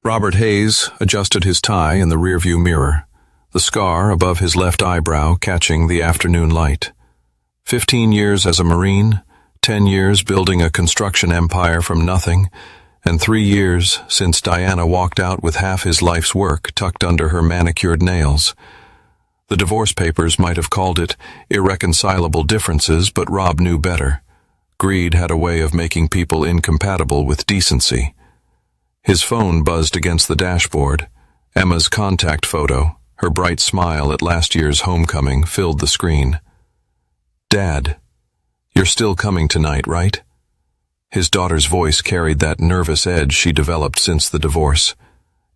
Robert Hayes adjusted his tie in the rearview mirror, the scar above his left eyebrow catching the afternoon light. 15 years as a Marine, 10 years building a construction empire from nothing, and 3 years since Diana walked out with half his life's work tucked under her manicured nails. The divorce papers might have called it irreconcilable differences, but Rob knew better. Greed had a way of making people incompatible with decency. His phone buzzed against the dashboard. Emma's contact photo, her bright smile at last year's homecoming, filled the screen. "Dad, you're still coming tonight, right?" His daughter's voice carried that nervous edge she developed since the divorce.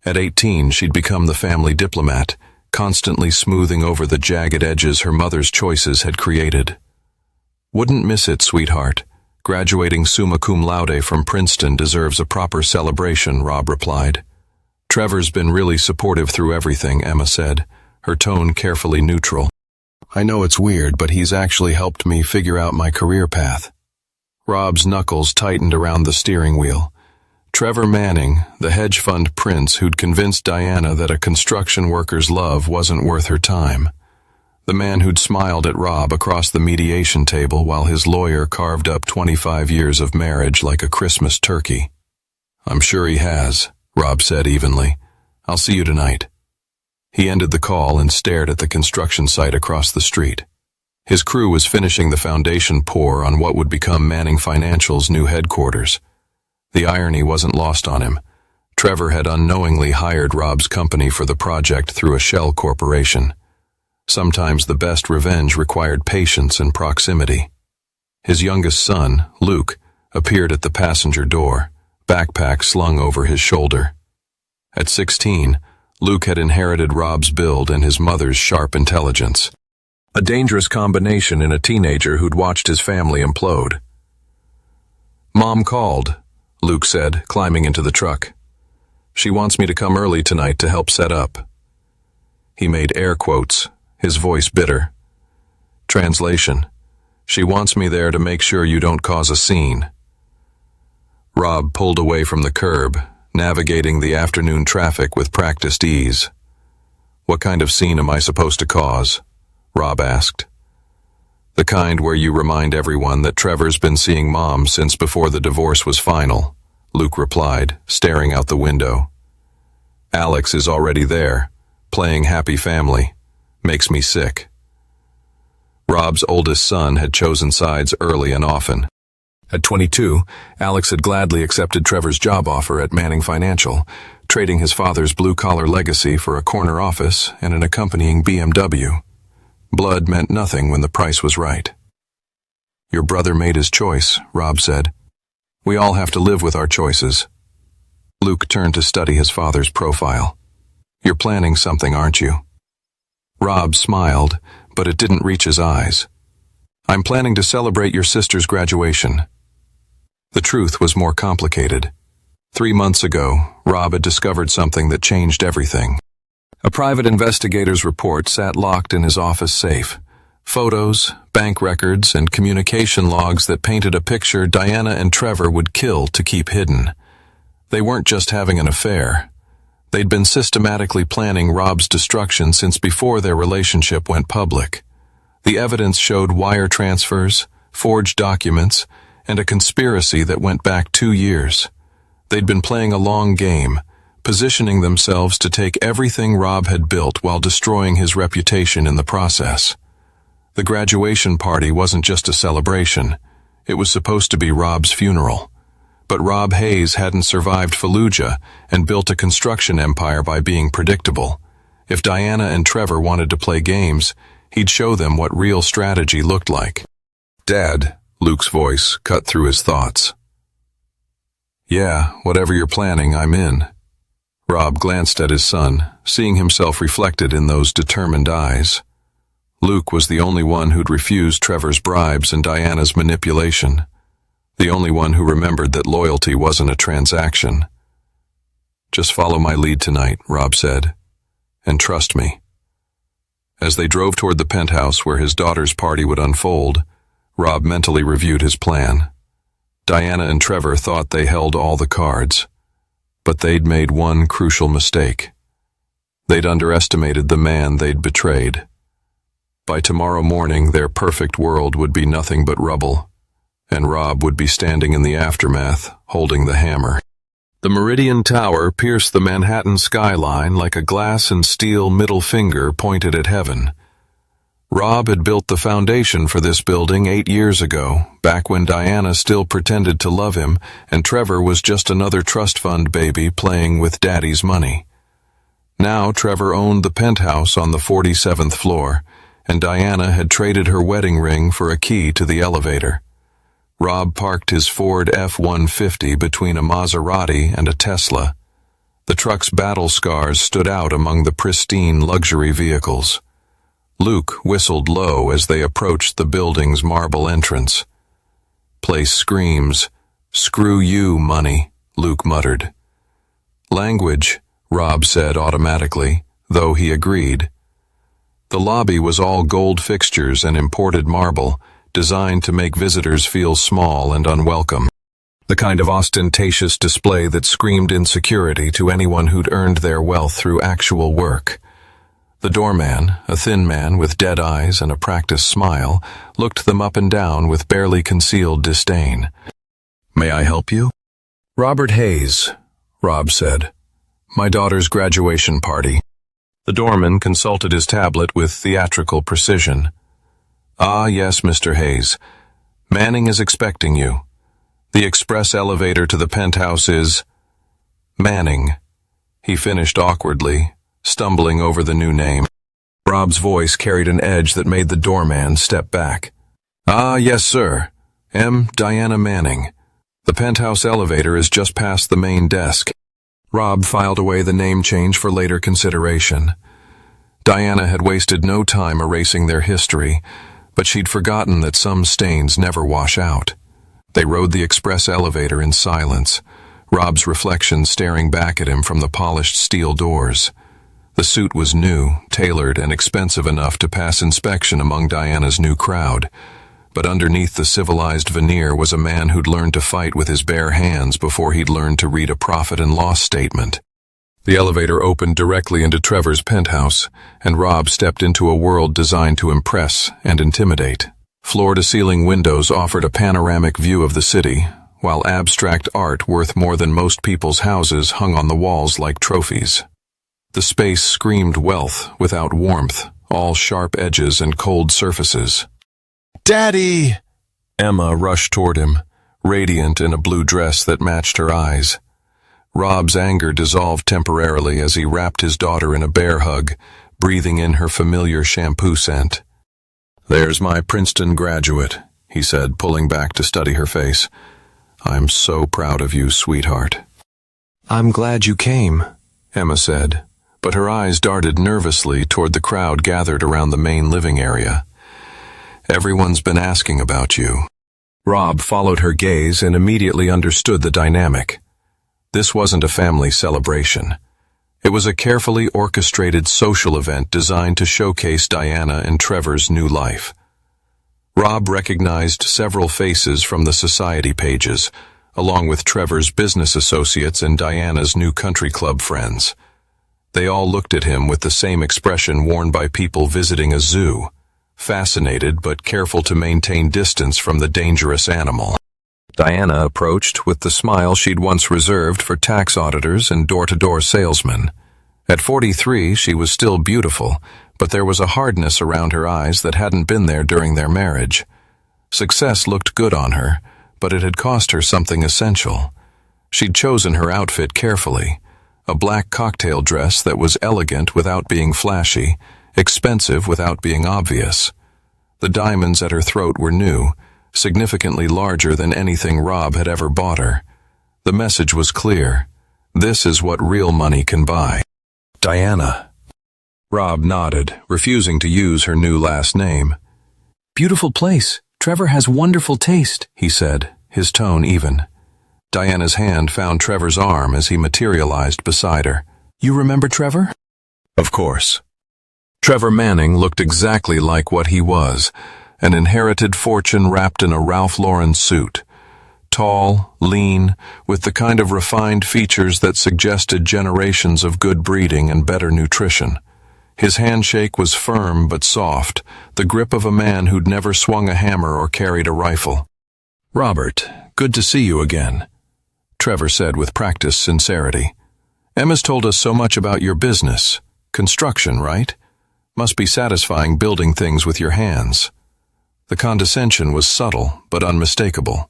At 18, she'd become the family diplomat, constantly smoothing over the jagged edges her mother's choices had created. "Wouldn't miss it, sweetheart. Graduating summa cum laude from Princeton deserves a proper celebration," Rob replied. "Trevor's been really supportive through everything," Emma said, her tone carefully neutral. "I know it's weird, but he's actually helped me figure out my career path." Rob's knuckles tightened around the steering wheel. Trevor Manning, the hedge fund prince who'd convinced Diana that a construction worker's love wasn't worth her time. The man who'd smiled at Rob across the mediation table while his lawyer carved up 25 years of marriage like a Christmas turkey. "I'm sure he has," Rob said evenly. "I'll see you tonight." He ended the call and stared at the construction site across the street. His crew was finishing the foundation pour on what would become Manning Financial's new headquarters. The irony wasn't lost on him. Trevor had unknowingly hired Rob's company for the project through a shell corporation. Sometimes the best revenge required patience and proximity. His youngest son, Luke, appeared at the passenger door, backpack slung over his shoulder. At 16, Luke had inherited Rob's build and his mother's sharp intelligence. A dangerous combination in a teenager who'd watched his family implode. "Mom called," Luke said, climbing into the truck. "She wants me to come early tonight to help set up." He made air quotes, his voice bitter. Translation: "She wants me there to make sure you don't cause a scene." Rob pulled away from the curb, navigating the afternoon traffic with practiced ease. "What kind of scene am I supposed to cause?" Rob asked. "The kind where you remind everyone that Trevor's been seeing Mom since before the divorce was final," Luke replied, staring out the window. "Alex is already there, playing happy family. Makes me sick." Rob's oldest son had chosen sides early and often. At 22, Alex had gladly accepted Trevor's job offer at Manning Financial, trading his father's blue-collar legacy for a corner office and an accompanying BMW. Blood meant nothing when the price was right. "Your brother made his choice," Rob said. "We all have to live with our choices." Luke turned to study his father's profile. "You're planning something, aren't you?" Rob smiled, but it didn't reach his eyes. "I'm planning to celebrate your sister's graduation." The truth was more complicated. 3 months ago, Rob had discovered something that changed everything. A private investigator's report sat locked in his office safe. Photos, bank records, and communication logs that painted a picture Diana and Trevor would kill to keep hidden. They weren't just having an affair. They'd been systematically planning Rob's destruction since before their relationship went public. The evidence showed wire transfers, forged documents, and a conspiracy that went back 2 years. They'd been playing a long game, positioning themselves to take everything Rob had built while destroying his reputation in the process. The graduation party wasn't just a celebration. It was supposed to be Rob's funeral. But Rob Hayes hadn't survived Fallujah and built a construction empire by being predictable. If Diana and Trevor wanted to play games, he'd show them what real strategy looked like. "Dad," Luke's voice cut through his thoughts. "Yeah, whatever you're planning, I'm in." Rob glanced at his son, seeing himself reflected in those determined eyes. Luke was the only one who'd refused Trevor's bribes and Diana's manipulation. The only one who remembered that loyalty wasn't a transaction. "Just follow my lead tonight," Rob said, "and trust me." As they drove toward the penthouse where his daughter's party would unfold, Rob mentally reviewed his plan. Diana and Trevor thought they held all the cards. But they'd made one crucial mistake. They'd underestimated the man they'd betrayed. By tomorrow morning, their perfect world would be nothing but rubble, and Rob would be standing in the aftermath, holding the hammer. The Meridian Tower pierced the Manhattan skyline like a glass and steel middle finger pointed at heaven. Rob had built the foundation for this building 8 years ago, back when Diana still pretended to love him and Trevor was just another trust fund baby playing with Daddy's money. Now Trevor owned the penthouse on the 47th floor, and Diana had traded her wedding ring for a key to the elevator. Rob parked his Ford F-150 between a Maserati and a Tesla. The truck's battle scars stood out among the pristine luxury vehicles. Luke whistled low as they approached the building's marble entrance. "Place screams, 'Screw you, money,'" Luke muttered. "Language," Rob said automatically, though he agreed. The lobby was all gold fixtures and imported marble, designed to make visitors feel small and unwelcome. The kind of ostentatious display that screamed insecurity to anyone who'd earned their wealth through actual work. The doorman, a thin man with dead eyes and a practiced smile, looked them up and down with barely concealed disdain. "May I help you?" "Robert Hayes," Rob said. "My daughter's graduation party." The doorman consulted his tablet with theatrical precision. "Ah, yes, Mr. Hayes. Manning is expecting you. The express elevator to the penthouse is—" "Manning," he finished awkwardly, stumbling over the new name. Rob's voice carried an edge that made the doorman step back. "Ah, yes, sir. Diana Manning. The penthouse elevator is just past the main desk." Rob filed away the name change for later consideration. Diana had wasted no time erasing their history, but she'd forgotten that some stains never wash out. They rode the express elevator in silence, Rob's reflection staring back at him from the polished steel doors. The suit was new, tailored, and expensive enough to pass inspection among Diana's new crowd, but underneath the civilized veneer was a man who'd learned to fight with his bare hands before he'd learned to read a profit and loss statement. The elevator opened directly into Trevor's penthouse, and Rob stepped into a world designed to impress and intimidate. Floor-to-ceiling windows offered a panoramic view of the city, while abstract art worth more than most people's houses hung on the walls like trophies. The space screamed wealth without warmth, all sharp edges and cold surfaces. "Daddy!" Emma rushed toward him, radiant in a blue dress that matched her eyes. Rob's anger dissolved temporarily as he wrapped his daughter in a bear hug, breathing in her familiar shampoo scent. "There's my Princeton graduate," he said, pulling back to study her face. "I'm so proud of you, sweetheart." "I'm glad you came," Emma said, but her eyes darted nervously toward the crowd gathered around the main living area. "Everyone's been asking about you." Rob followed her gaze and immediately understood the dynamic. This wasn't a family celebration. It was a carefully orchestrated social event designed to showcase Diana and Trevor's new life. Rob recognized several faces from the society pages, along with Trevor's business associates and Diana's new country club friends. They all looked at him with the same expression worn by people visiting a zoo, fascinated but careful to maintain distance from the dangerous animal. Diana approached with the smile she'd once reserved for tax auditors and door-to-door salesmen. At 43, she was still beautiful, but there was a hardness around her eyes that hadn't been there during their marriage. Success looked good on her, but it had cost her something essential. She'd chosen her outfit carefully, a black cocktail dress that was elegant without being flashy, expensive without being obvious. The diamonds at her throat were new, significantly larger than anything Rob had ever bought her. The message was clear. This is what real money can buy. "Diana." Rob nodded, refusing to use her new last name. "Beautiful place. Trevor has wonderful taste," he said, his tone even. Diana's hand found Trevor's arm as he materialized beside her. "You remember Trevor?" "Of course." Trevor Manning looked exactly like what he was, an inherited fortune wrapped in a Ralph Lauren suit. tall, lean, with the kind of refined features that suggested generations of good breeding and better nutrition. His handshake was firm but soft, the grip of a man who'd never swung a hammer or carried a rifle. "Robert, good to see you again," Trevor said with practiced sincerity. "Emma's told us so much about your business. Construction, right? Must be satisfying building things with your hands." The condescension was subtle but unmistakable,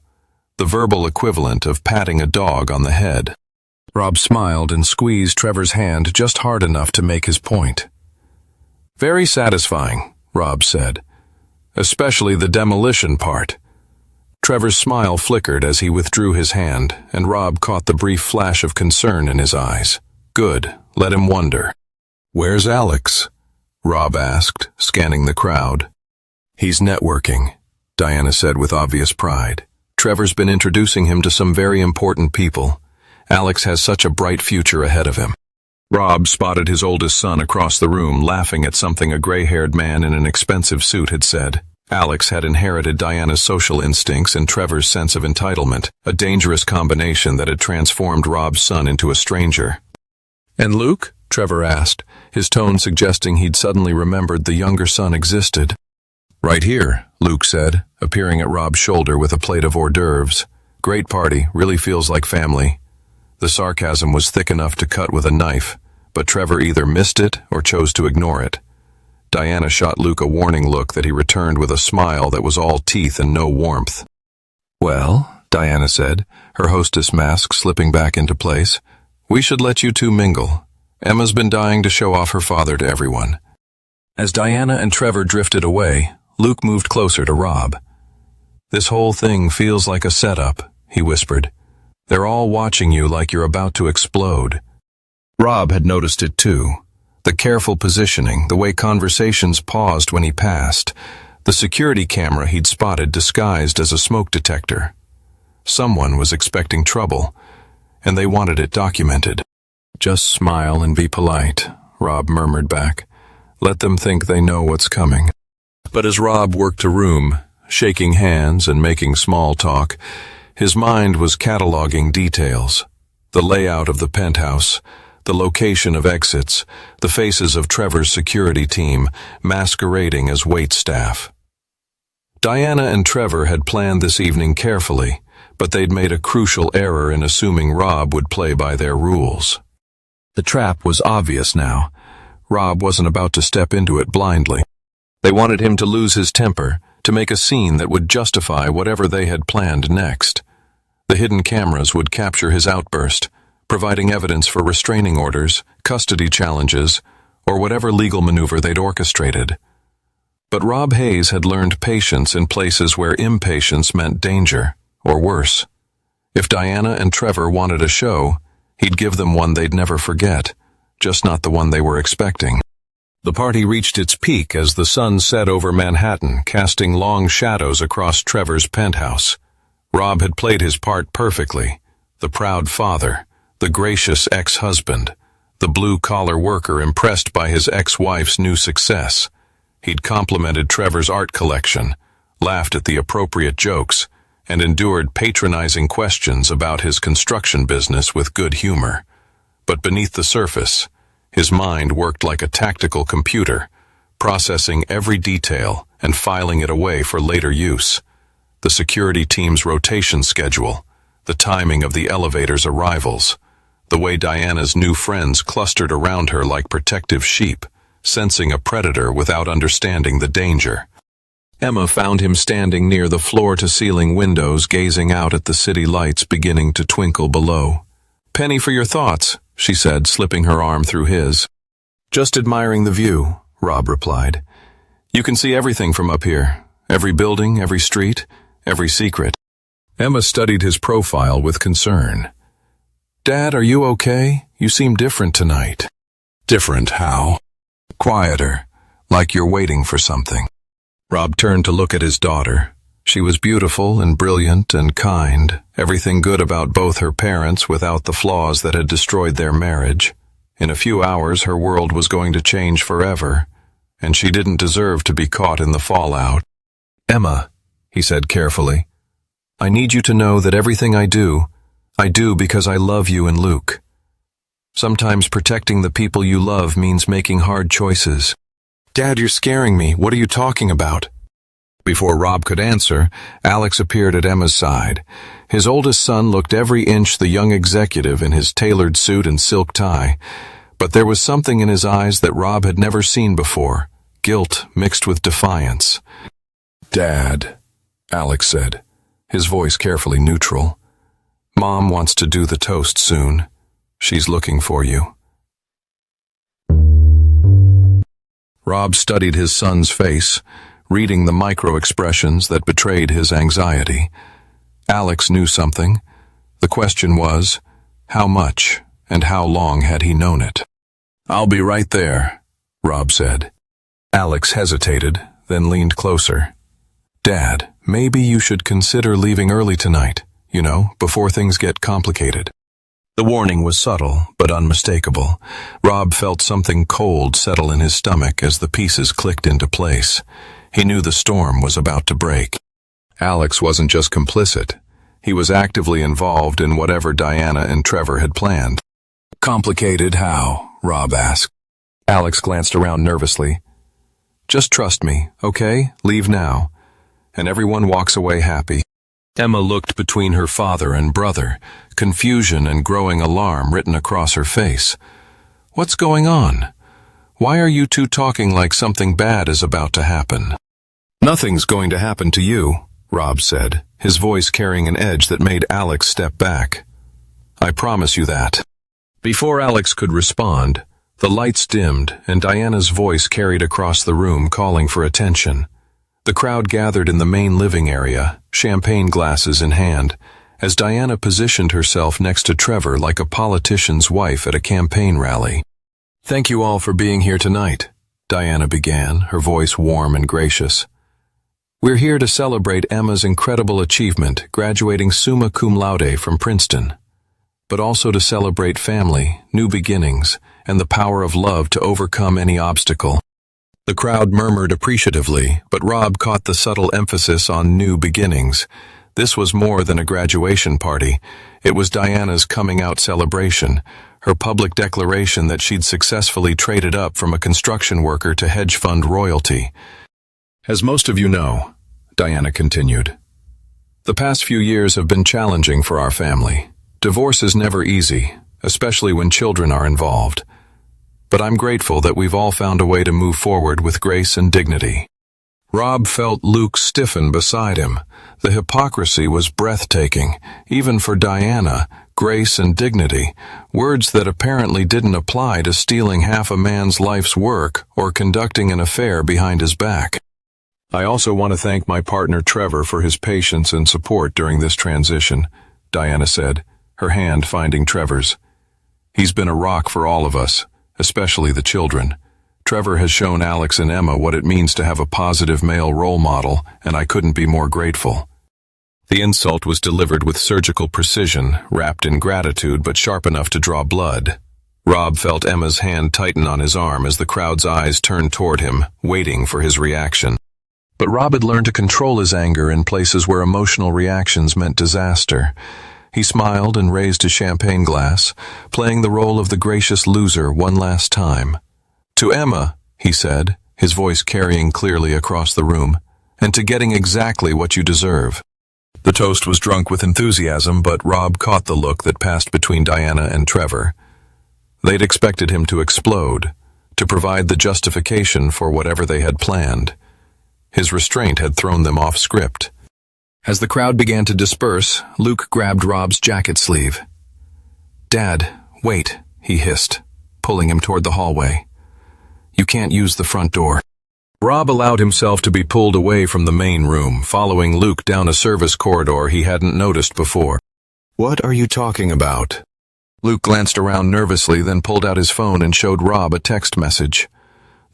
the verbal equivalent of patting a dog on the head. Rob smiled and squeezed Trevor's hand just hard enough to make his point. "Very satisfying," Rob said. "Especially the demolition part." Trevor's smile flickered as he withdrew his hand, and Rob caught the brief flash of concern in his eyes. "Good, let him wonder." "Where's Alex?" Rob asked, scanning the crowd. "He's networking," Diana said with obvious pride. "Trevor's been introducing him to some very important people. Alex has such a bright future ahead of him." Rob spotted his oldest son across the room laughing at something a gray-haired man in an expensive suit had said. Alex had inherited Diana's social instincts and Trevor's sense of entitlement, a dangerous combination that had transformed Rob's son into a stranger. "And Luke?" Trevor asked, his tone suggesting he'd suddenly remembered the younger son existed. "Right here," Luke said, appearing at Rob's shoulder with a plate of hors d'oeuvres. "Great party, really feels like family." The sarcasm was thick enough to cut with a knife, but Trevor either missed it or chose to ignore it. Diana shot Luke a warning look that he returned with a smile that was all teeth and no warmth. "Well," Diana said, her hostess mask slipping back into place, "we should let you two mingle. Emma's been dying to show off her father to everyone." As Diana and Trevor drifted away, Luke moved closer to Rob. "This whole thing feels like a setup," he whispered. "They're all watching you like you're about to explode." Rob had noticed it too. The careful positioning, the way conversations paused when he passed, the security camera he'd spotted disguised as a smoke detector. Someone was expecting trouble, and they wanted it documented. "Just smile and be polite," Rob murmured back. "Let them think they know what's coming." But as Rob worked a room, shaking hands and making small talk, his mind was cataloging details. The layout of the penthouse, the location of exits, the faces of Trevor's security team masquerading as wait staff. Diana and Trevor had planned this evening carefully, but they'd made a crucial error in assuming Rob would play by their rules. The trap was obvious now. Rob wasn't about to step into it blindly. They wanted him to lose his temper, to make a scene that would justify whatever they had planned next. The hidden cameras would capture his outburst, providing evidence for restraining orders, custody challenges, or whatever legal maneuver they'd orchestrated. But Rob Hayes had learned patience in places where impatience meant danger, or worse. If Diana and Trevor wanted a show, he'd give them one they'd never forget, just not the one they were expecting. The party reached its peak as the sun set over Manhattan, casting long shadows across Trevor's penthouse. Rob had played his part perfectly, the proud father, the gracious ex-husband, the blue-collar worker impressed by his ex-wife's new success. He'd complimented Trevor's art collection, laughed at the appropriate jokes, and endured patronizing questions about his construction business with good humor. But beneath the surface, his mind worked like a tactical computer, processing every detail and filing it away for later use. The security team's rotation schedule, the timing of the elevator's arrivals, the way Diana's new friends clustered around her like protective sheep, sensing a predator without understanding the danger. Emma found him standing near the floor-to-ceiling windows, gazing out at the city lights beginning to twinkle below. "Penny for your thoughts," she said, slipping her arm through his. "Just admiring the view," Rob replied. "You can see everything from up here. Every building, every street, every secret." Emma studied his profile with concern. "Dad, are you okay? You seem different tonight." "Different how?" "Quieter, like you're waiting for something." Rob turned to look at his daughter. She was beautiful and brilliant and kind, everything good about both her parents without the flaws that had destroyed their marriage. In a few hours her world was going to change forever, and she didn't deserve to be caught in the fallout. "Emma," he said carefully, I need you to know that everything I do because I love you and Luke. Sometimes protecting the people you love means making hard choices. Dad, you're scaring me. What are you talking about? Before Rob could answer, Alex appeared at Emma's side. His oldest son looked every inch the young executive in his tailored suit and silk tie, but there was something in his eyes that Rob had never seen before, guilt mixed with defiance. Dad, Alex said, his voice carefully neutral. Mom wants to do the toast soon. She's looking for you. Rob studied his son's face, reading the micro-expressions that betrayed his anxiety. Alex knew something. The question was, how much and how long had he known it? I'll be right there, Rob said. Alex hesitated, then leaned closer. Dad, maybe you should consider leaving early tonight, before things get complicated. The warning was subtle, but unmistakable. Rob felt something cold settle in his stomach as the pieces clicked into place. He knew the storm was about to break. Alex wasn't just complicit. He was actively involved in whatever Diana and Trevor had planned. Complicated how? Rob asked. Alex glanced around nervously. Just trust me, okay? Leave now. And everyone walks away happy. Emma looked between her father and brother, confusion and growing alarm written across her face. What's going on? Why are you two talking like something bad is about to happen? Nothing's going to happen to you, Rob said, his voice carrying an edge that made Alex step back. I promise you that. Before Alex could respond, the lights dimmed and Diana's voice carried across the room calling for attention. The crowd gathered in the main living area, champagne glasses in hand, as Diana positioned herself next to Trevor like a politician's wife at a campaign rally. Thank you all for being here tonight, Diana began, her voice warm and gracious. We're here to celebrate Emma's incredible achievement, graduating summa cum laude from Princeton, but also to celebrate family, new beginnings, and the power of love to overcome any obstacle. The crowd murmured appreciatively, but Rob caught the subtle emphasis on new beginnings. This was more than a graduation party. It was Diana's coming-out celebration, her public declaration that she'd successfully traded up from a construction worker to hedge fund royalty. As most of you know, Diana continued, the past few years have been challenging for our family. Divorce is never easy, especially when children are involved. But I'm grateful that we've all found a way to move forward with grace and dignity. Rob felt Luke stiffen beside him. The hypocrisy was breathtaking, even for Diana. Grace and dignity, words that apparently didn't apply to stealing half a man's life's work or conducting an affair behind his back. I also want to thank my partner Trevor for his patience and support during this transition, Diana said, her hand finding Trevor's. He's been a rock for all of us, especially the children. Trevor has shown Alex and Emma what it means to have a positive male role model, and I couldn't be more grateful. The insult was delivered with surgical precision, wrapped in gratitude but sharp enough to draw blood. Rob felt Emma's hand tighten on his arm as the crowd's eyes turned toward him, waiting for his reaction. But Rob had learned to control his anger in places where emotional reactions meant disaster. He smiled and raised his champagne glass, playing the role of the gracious loser one last time. To Emma, he said, his voice carrying clearly across the room, and to getting exactly what you deserve. The toast was drunk with enthusiasm, but Rob caught the look that passed between Diana and Trevor. They'd expected him to explode, to provide the justification for whatever they had planned. His restraint had thrown them off script. As the crowd began to disperse, Luke grabbed Rob's jacket sleeve. "Dad, wait," he hissed, pulling him toward the hallway. "You can't use the front door." Rob allowed himself to be pulled away from the main room, following Luke down a service corridor he hadn't noticed before. "What are you talking about?" Luke glanced around nervously, then pulled out his phone and showed Rob a text message.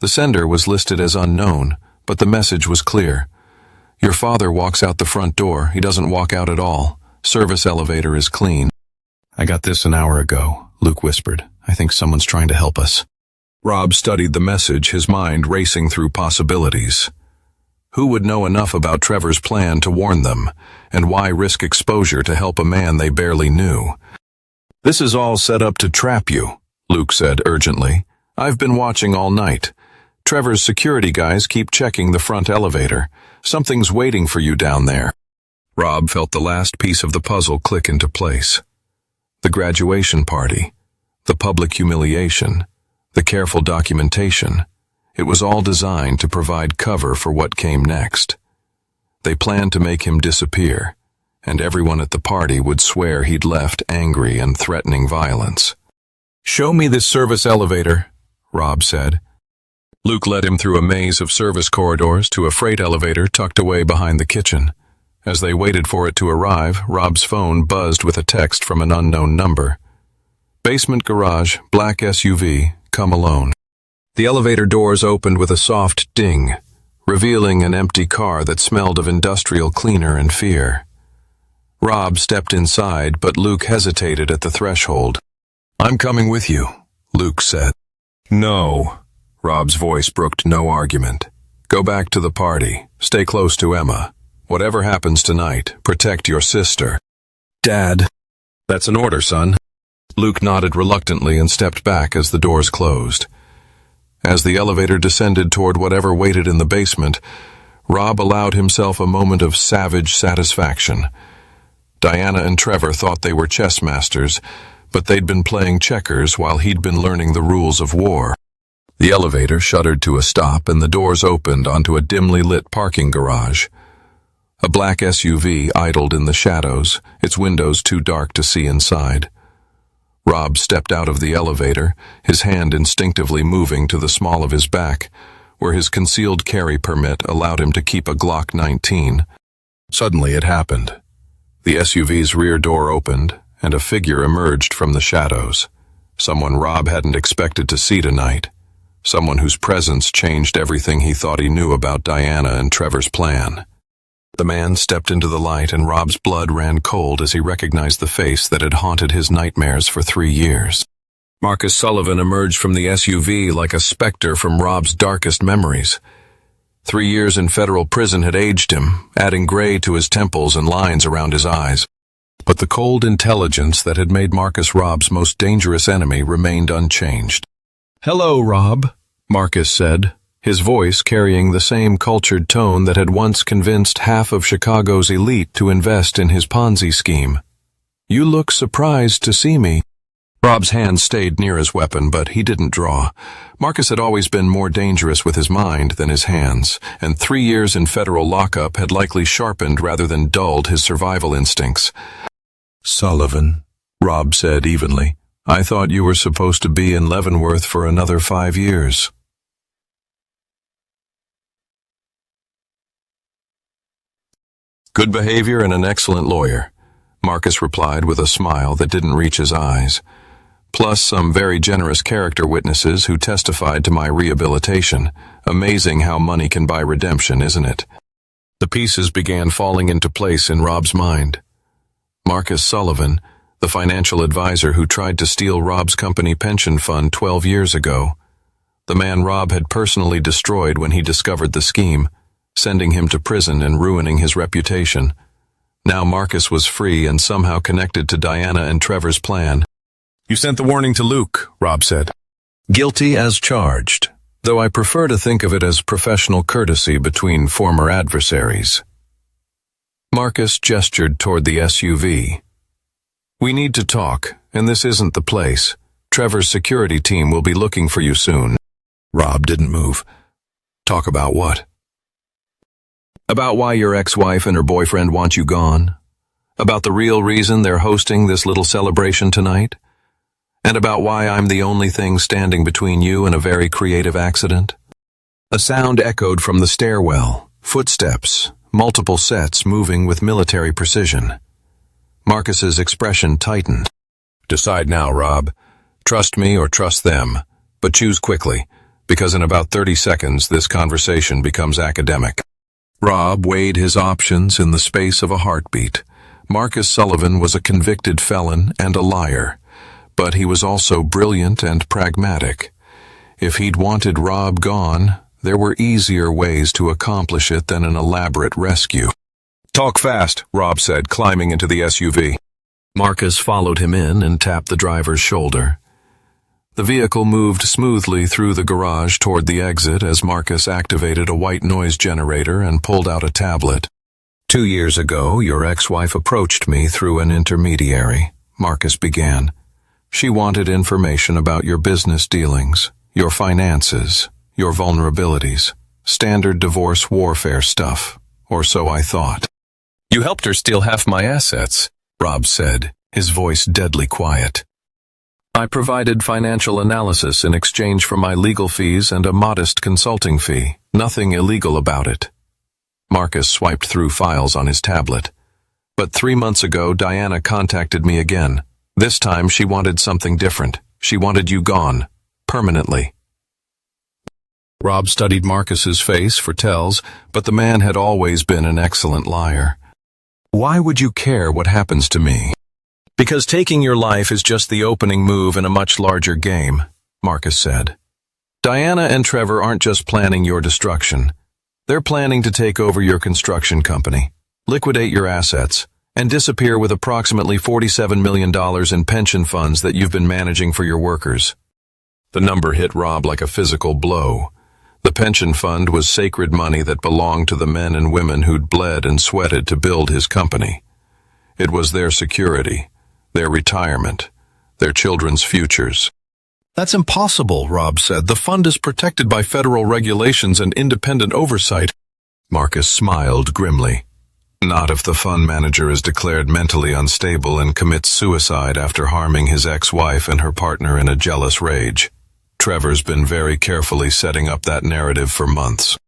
The sender was listed as unknown, but the message was clear. "Your father walks out the front door. He doesn't walk out at all. Service elevator is clean." "I got this an hour ago," Luke whispered. "I think someone's trying to help us." Rob studied the message, his mind racing through possibilities. Who would know enough about Trevor's plan to warn them, and why risk exposure to help a man they barely knew? "This is all set up to trap you," Luke said urgently. "I've been watching all night. Trevor's security guys keep checking the front elevator. Something's waiting for you down there." Rob felt the last piece of the puzzle click into place. The graduation party, the public humiliation, the careful documentation. It was all designed to provide cover for what came next. They planned to make him disappear, and everyone at the party would swear he'd left angry and threatening violence. "Show me this service elevator," Rob said. Luke led him through a maze of service corridors to a freight elevator tucked away behind the kitchen. As they waited for it to arrive, Rob's phone buzzed with a text from an unknown number. "Basement garage, black SUV, come alone." The elevator doors opened with a soft ding, revealing an empty car that smelled of industrial cleaner and fear. Rob stepped inside, but Luke hesitated at the threshold. "I'm coming with you," Luke said. "No." Rob's voice brooked no argument. "Go back to the party. Stay close to Emma. Whatever happens tonight, protect your sister." "Dad." "That's an order, son." Luke nodded reluctantly and stepped back as the doors closed. As the elevator descended toward whatever waited in the basement, Rob allowed himself a moment of savage satisfaction. Diana and Trevor thought they were chess masters, but they'd been playing checkers while he'd been learning the rules of war. The elevator shuddered to a stop and the doors opened onto a dimly lit parking garage. A black SUV idled in the shadows, its windows too dark to see inside. Rob stepped out of the elevator, his hand instinctively moving to the small of his back, where his concealed carry permit allowed him to keep a Glock 19. Suddenly it happened. The SUV's rear door opened, and a figure emerged from the shadows. Someone Rob hadn't expected to see tonight. Someone whose presence changed everything he thought he knew about Diana and Trevor's plan. The man stepped into the light and Rob's blood ran cold as he recognized the face that had haunted his nightmares for 3 years. Marcus Sullivan emerged from the SUV like a specter from Rob's darkest memories. 3 years in federal prison had aged him, adding gray to his temples and lines around his eyes. But the cold intelligence that had made Marcus Rob's most dangerous enemy remained unchanged. "Hello, Rob," Marcus said, his voice carrying the same cultured tone that had once convinced half of Chicago's elite to invest in his Ponzi scheme. "You look surprised to see me." Rob's hand stayed near his weapon, but he didn't draw. Marcus had always been more dangerous with his mind than his hands, and 3 years in federal lockup had likely sharpened rather than dulled his survival instincts. "Sullivan," Rob said evenly, "I thought you were supposed to be in Leavenworth for another 5 years. "Good behavior and an excellent lawyer," Marcus replied with a smile that didn't reach his eyes. "Plus some very generous character witnesses who testified to my rehabilitation. Amazing how money can buy redemption, isn't it?" The pieces began falling into place in Rob's mind. Marcus Sullivan, the financial advisor who tried to steal Rob's company pension fund 12 years ago. The man Rob had personally destroyed when he discovered the scheme, sending him to prison and ruining his reputation. Now Marcus was free and somehow connected to Diana and Trevor's plan. "You sent the warning to Luke," Rob said. "Guilty as charged, though I prefer to think of it as professional courtesy between former adversaries." Marcus gestured toward the SUV. "We need to talk, and this isn't the place. Trevor's security team will be looking for you soon." Rob didn't move. "Talk about what?" "About why your ex-wife and her boyfriend want you gone. About the real reason they're hosting this little celebration tonight. And about why I'm the only thing standing between you and a very creative accident." A sound echoed from the stairwell, footsteps, multiple sets moving with military precision. Marcus's expression tightened. "Decide now, Rob. Trust me or trust them, but choose quickly, because in about 30 seconds this conversation becomes academic." Rob weighed his options in the space of a heartbeat. Marcus Sullivan was a convicted felon and a liar, but he was also brilliant and pragmatic. If he'd wanted Rob gone, there were easier ways to accomplish it than an elaborate rescue. "Talk fast," Rob said, climbing into the SUV. Marcus followed him in and tapped the driver's shoulder. The vehicle moved smoothly through the garage toward the exit as Marcus activated a white noise generator and pulled out a tablet. "2 years ago, your ex-wife approached me through an intermediary," Marcus began. "She wanted information about your business dealings, your finances, your vulnerabilities, standard divorce warfare stuff, or so I thought." "You helped her steal half my assets," Rob said, his voice deadly quiet. "I provided financial analysis in exchange for my legal fees and a modest consulting fee. Nothing illegal about it." Marcus swiped through files on his tablet. "But 3 months ago, Diana contacted me again. This time she wanted something different. She wanted you gone. Permanently." Rob studied Marcus's face for tells, but the man had always been an excellent liar. "Why would you care what happens to me?" "Because taking your life is just the opening move in a much larger game," Marcus said. "Diana and Trevor aren't just planning your destruction. They're planning to take over your construction company, liquidate your assets, and disappear with approximately $47 million in pension funds that you've been managing for your workers." The number hit Rob like a physical blow. The pension fund was sacred money that belonged to the men and women who'd bled and sweated to build his company. It was their security, their retirement, their children's futures. "That's impossible," Rob said. "The fund is protected by federal regulations and independent oversight." Marcus smiled grimly. "Not if the fund manager is declared mentally unstable and commits suicide after harming his ex-wife and her partner in a jealous rage. Trevor's been very carefully setting up that narrative for months."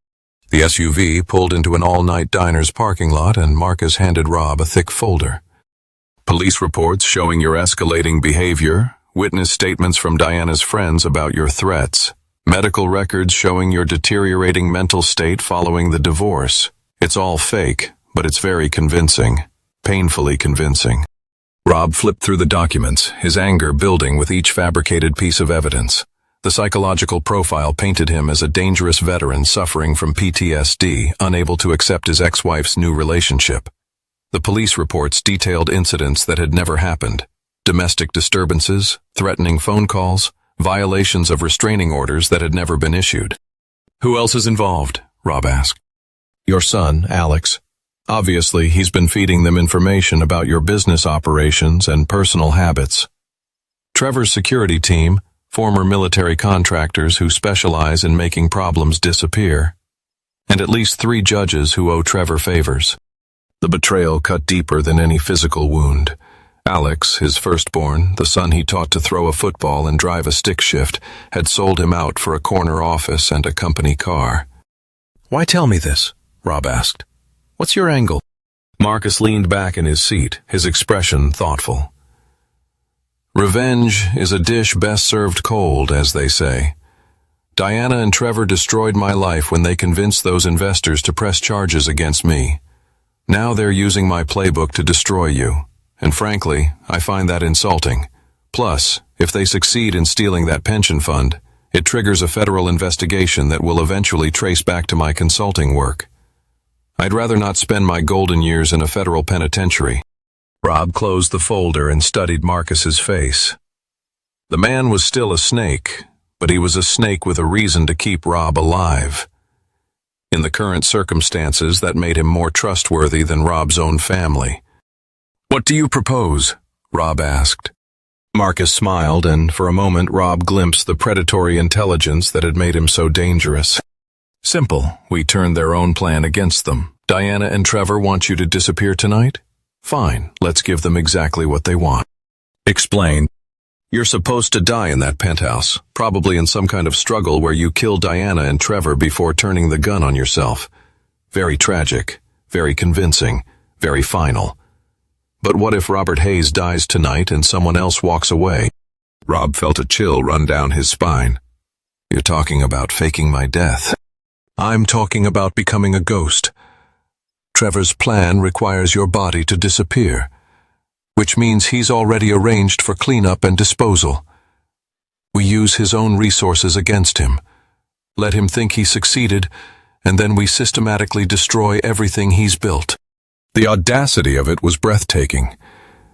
The SUV pulled into an all-night diner's parking lot and Marcus handed Rob a thick folder. "Police reports showing your escalating behavior, witness statements from Diana's friends about your threats, medical records showing your deteriorating mental state following the divorce. It's all fake, but it's very convincing, painfully convincing." Rob flipped through the documents, his anger building with each fabricated piece of evidence. The psychological profile painted him as a dangerous veteran suffering from PTSD, unable to accept his ex-wife's new relationship. The police reports detailed incidents that had never happened: domestic disturbances, threatening phone calls, violations of restraining orders that had never been issued. "Who else is involved?" Rob asked. "Your son, Alex. Obviously, he's been feeding them information about your business operations and personal habits. Trevor's security team, former military contractors who specialize in making problems disappear. And at least 3 judges who owe Trevor favors." The betrayal cut deeper than any physical wound. Alex, his firstborn, the son he taught to throw a football and drive a stick shift, had sold him out for a corner office and a company car. "Why tell me this?" Rob asked. "What's your angle?" Marcus leaned back in his seat, his expression thoughtful. "Revenge is a dish best served cold, as they say. Diana and Trevor destroyed my life when they convinced those investors to press charges against me. Now they're using my playbook to destroy you, and frankly, I find that insulting. Plus, if they succeed in stealing that pension fund, it triggers a federal investigation that will eventually trace back to my consulting work. I'd rather not spend my golden years in a federal penitentiary." Rob closed the folder and studied Marcus's face. The man was still a snake, but he was a snake with a reason to keep Rob alive. In the current circumstances, that made him more trustworthy than Rob's own family. "What do you propose?" Rob asked. Marcus smiled, and for a moment Rob glimpsed the predatory intelligence that had made him so dangerous. "Simple. We turned their own plan against them. Diana and Trevor want you to disappear tonight? Fine, let's give them exactly what they want." "Explain." "You're supposed to die in that penthouse, probably in some kind of struggle where you kill Diana and Trevor before turning the gun on yourself. Very tragic, very convincing, very final. But what if Robert Hayes dies tonight and someone else walks away?" Rob felt a chill run down his spine. "You're talking about faking my death." "I'm talking about becoming a ghost. Trevor's plan requires your body to disappear, which means he's already arranged for cleanup and disposal. We use his own resources against him. Let him think he succeeded, and then we systematically destroy everything he's built. The audacity of it was breathtaking.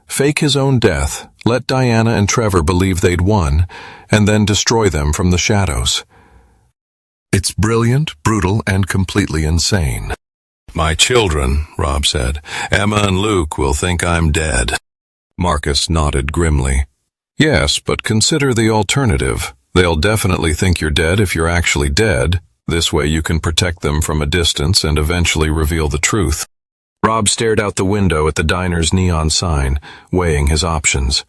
Fake his own death, let Diana and Trevor believe they'd won, and then destroy them from the shadows. It's brilliant, brutal, and completely insane. My children, Rob said, Emma and Luke will think I'm dead. Marcus nodded grimly. Yes, but consider the alternative. They'll definitely think you're dead if you're actually dead. This way you can protect them from a distance and eventually reveal the truth. Rob stared out the window at the diner's neon sign, weighing his options.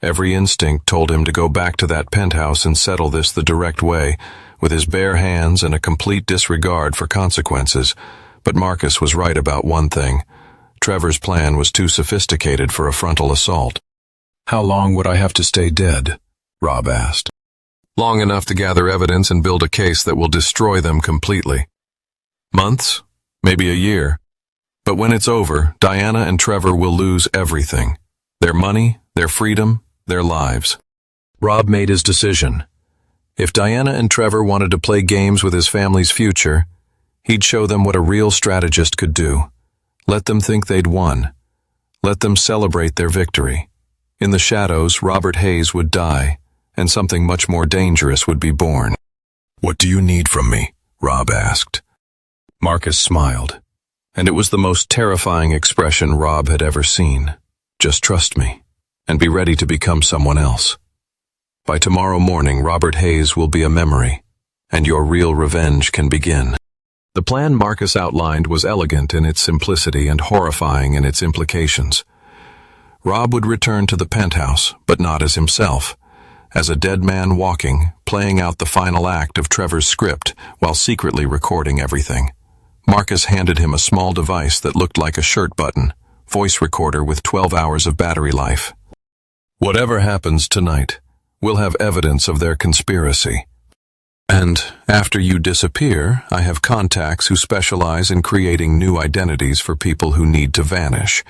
Every instinct told him to go back to that penthouse and settle this the direct way, with his bare hands and a complete disregard for consequences. But Marcus was right about one thing. Trevor's plan was too sophisticated for a frontal assault. How long would I have to stay dead? Rob asked. Long enough to gather evidence and build a case that will destroy them completely. Months? Maybe a year. But when it's over, Diana and Trevor will lose everything. Their money, their freedom, their lives. Rob made his decision. If Diana and Trevor wanted to play games with his family's future, he'd show them what a real strategist could do. Let them think they'd won. Let them celebrate their victory. In the shadows, Robert Hayes would die, and something much more dangerous would be born. What do you need from me? Rob asked. Marcus smiled, and it was the most terrifying expression Rob had ever seen. Just trust me, and be ready to become someone else. By tomorrow morning, Robert Hayes will be a memory, and your real revenge can begin. The plan Marcus outlined was elegant in its simplicity and horrifying in its implications. Rob would return to the penthouse, but not as himself. As a dead man walking, playing out the final act of Trevor's script while secretly recording everything. Marcus handed him a small device that looked like a shirt button, voice recorder with 12 hours of battery life. Whatever happens tonight, we'll have evidence of their conspiracy. And after you disappear, I have contacts who specialize in creating new identities for people who need to vanish.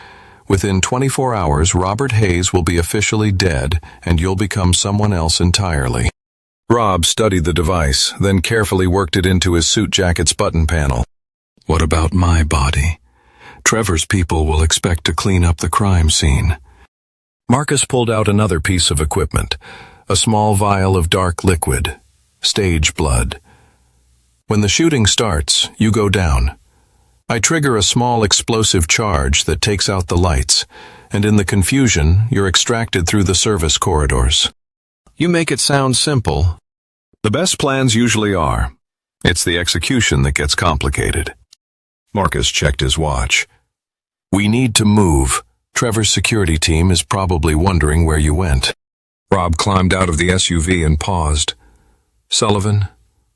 Within 24 hours, Robert Hayes will be officially dead, and you'll become someone else entirely. Rob studied the device, then carefully worked it into his suit jacket's button panel. What about my body? Trevor's people will expect to clean up the crime scene. Marcus pulled out another piece of equipment, a small vial of dark liquid, stage blood. When the shooting starts, you go down. I trigger a small explosive charge that takes out the lights, and in the confusion, you're extracted through the service corridors. You make it sound simple. The best plans usually are. It's the execution that gets complicated. Marcus checked his watch. We need to move. Trevor's security team is probably wondering where you went. Rob climbed out of the SUV and paused. Sullivan,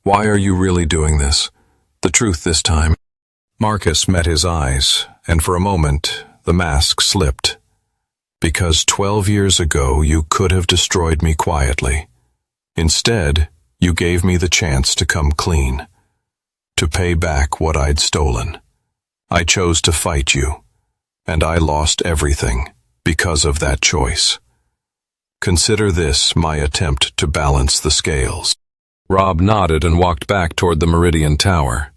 why are you really doing this? The truth this time. Marcus met his eyes, and for a moment, the mask slipped. Because 12 years ago, you could have destroyed me quietly. Instead, you gave me the chance to come clean, to pay back what I'd stolen. I chose to fight you, and I lost everything because of that choice. Consider this my attempt to balance the scales. Rob nodded and walked back toward the Meridian Tower.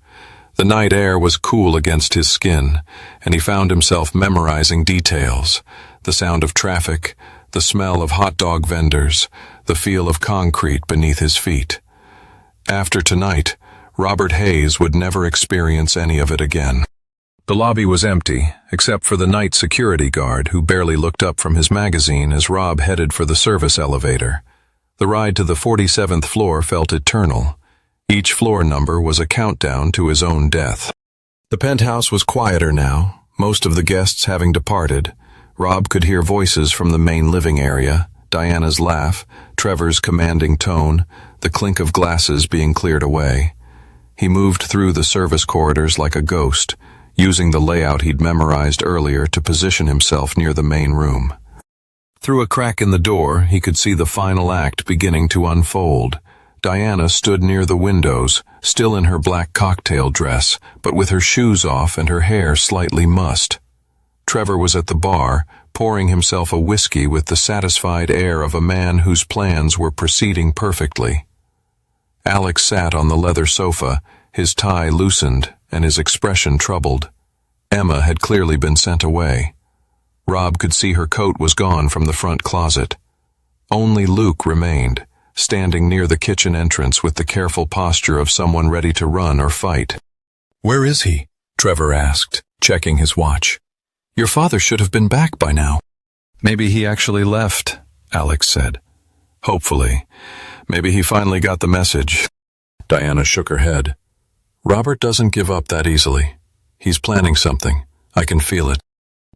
The night air was cool against his skin, and he found himself memorizing details. The sound of traffic, the smell of hot dog vendors, the feel of concrete beneath his feet. After tonight, Robert Hayes would never experience any of it again. The lobby was empty, except for the night security guard who barely looked up from his magazine as Rob headed for the service elevator. The ride to the 47th floor felt eternal. Each floor number was a countdown to his own death. The penthouse was quieter now, most of the guests having departed. Rob could hear voices from the main living area, Diana's laugh, Trevor's commanding tone, the clink of glasses being cleared away. He moved through the service corridors like a ghost, using the layout he'd memorized earlier to position himself near the main room. Through a crack in the door, he could see the final act beginning to unfold. Diana stood near the windows, still in her black cocktail dress, but with her shoes off and her hair slightly mussed. Trevor was at the bar, pouring himself a whiskey with the satisfied air of a man whose plans were proceeding perfectly. Alex sat on the leather sofa, his tie loosened and his expression troubled. Emma had clearly been sent away. Rob could see her coat was gone from the front closet. Only Luke remained, standing near the kitchen entrance with the careful posture of someone ready to run or fight. "Where is he?" Trevor asked, checking his watch. "Your father should have been back by now." "Maybe he actually left," Alex said. "Hopefully. Maybe he finally got the message." Diana shook her head. "Robert doesn't give up that easily. He's planning something. I can feel it."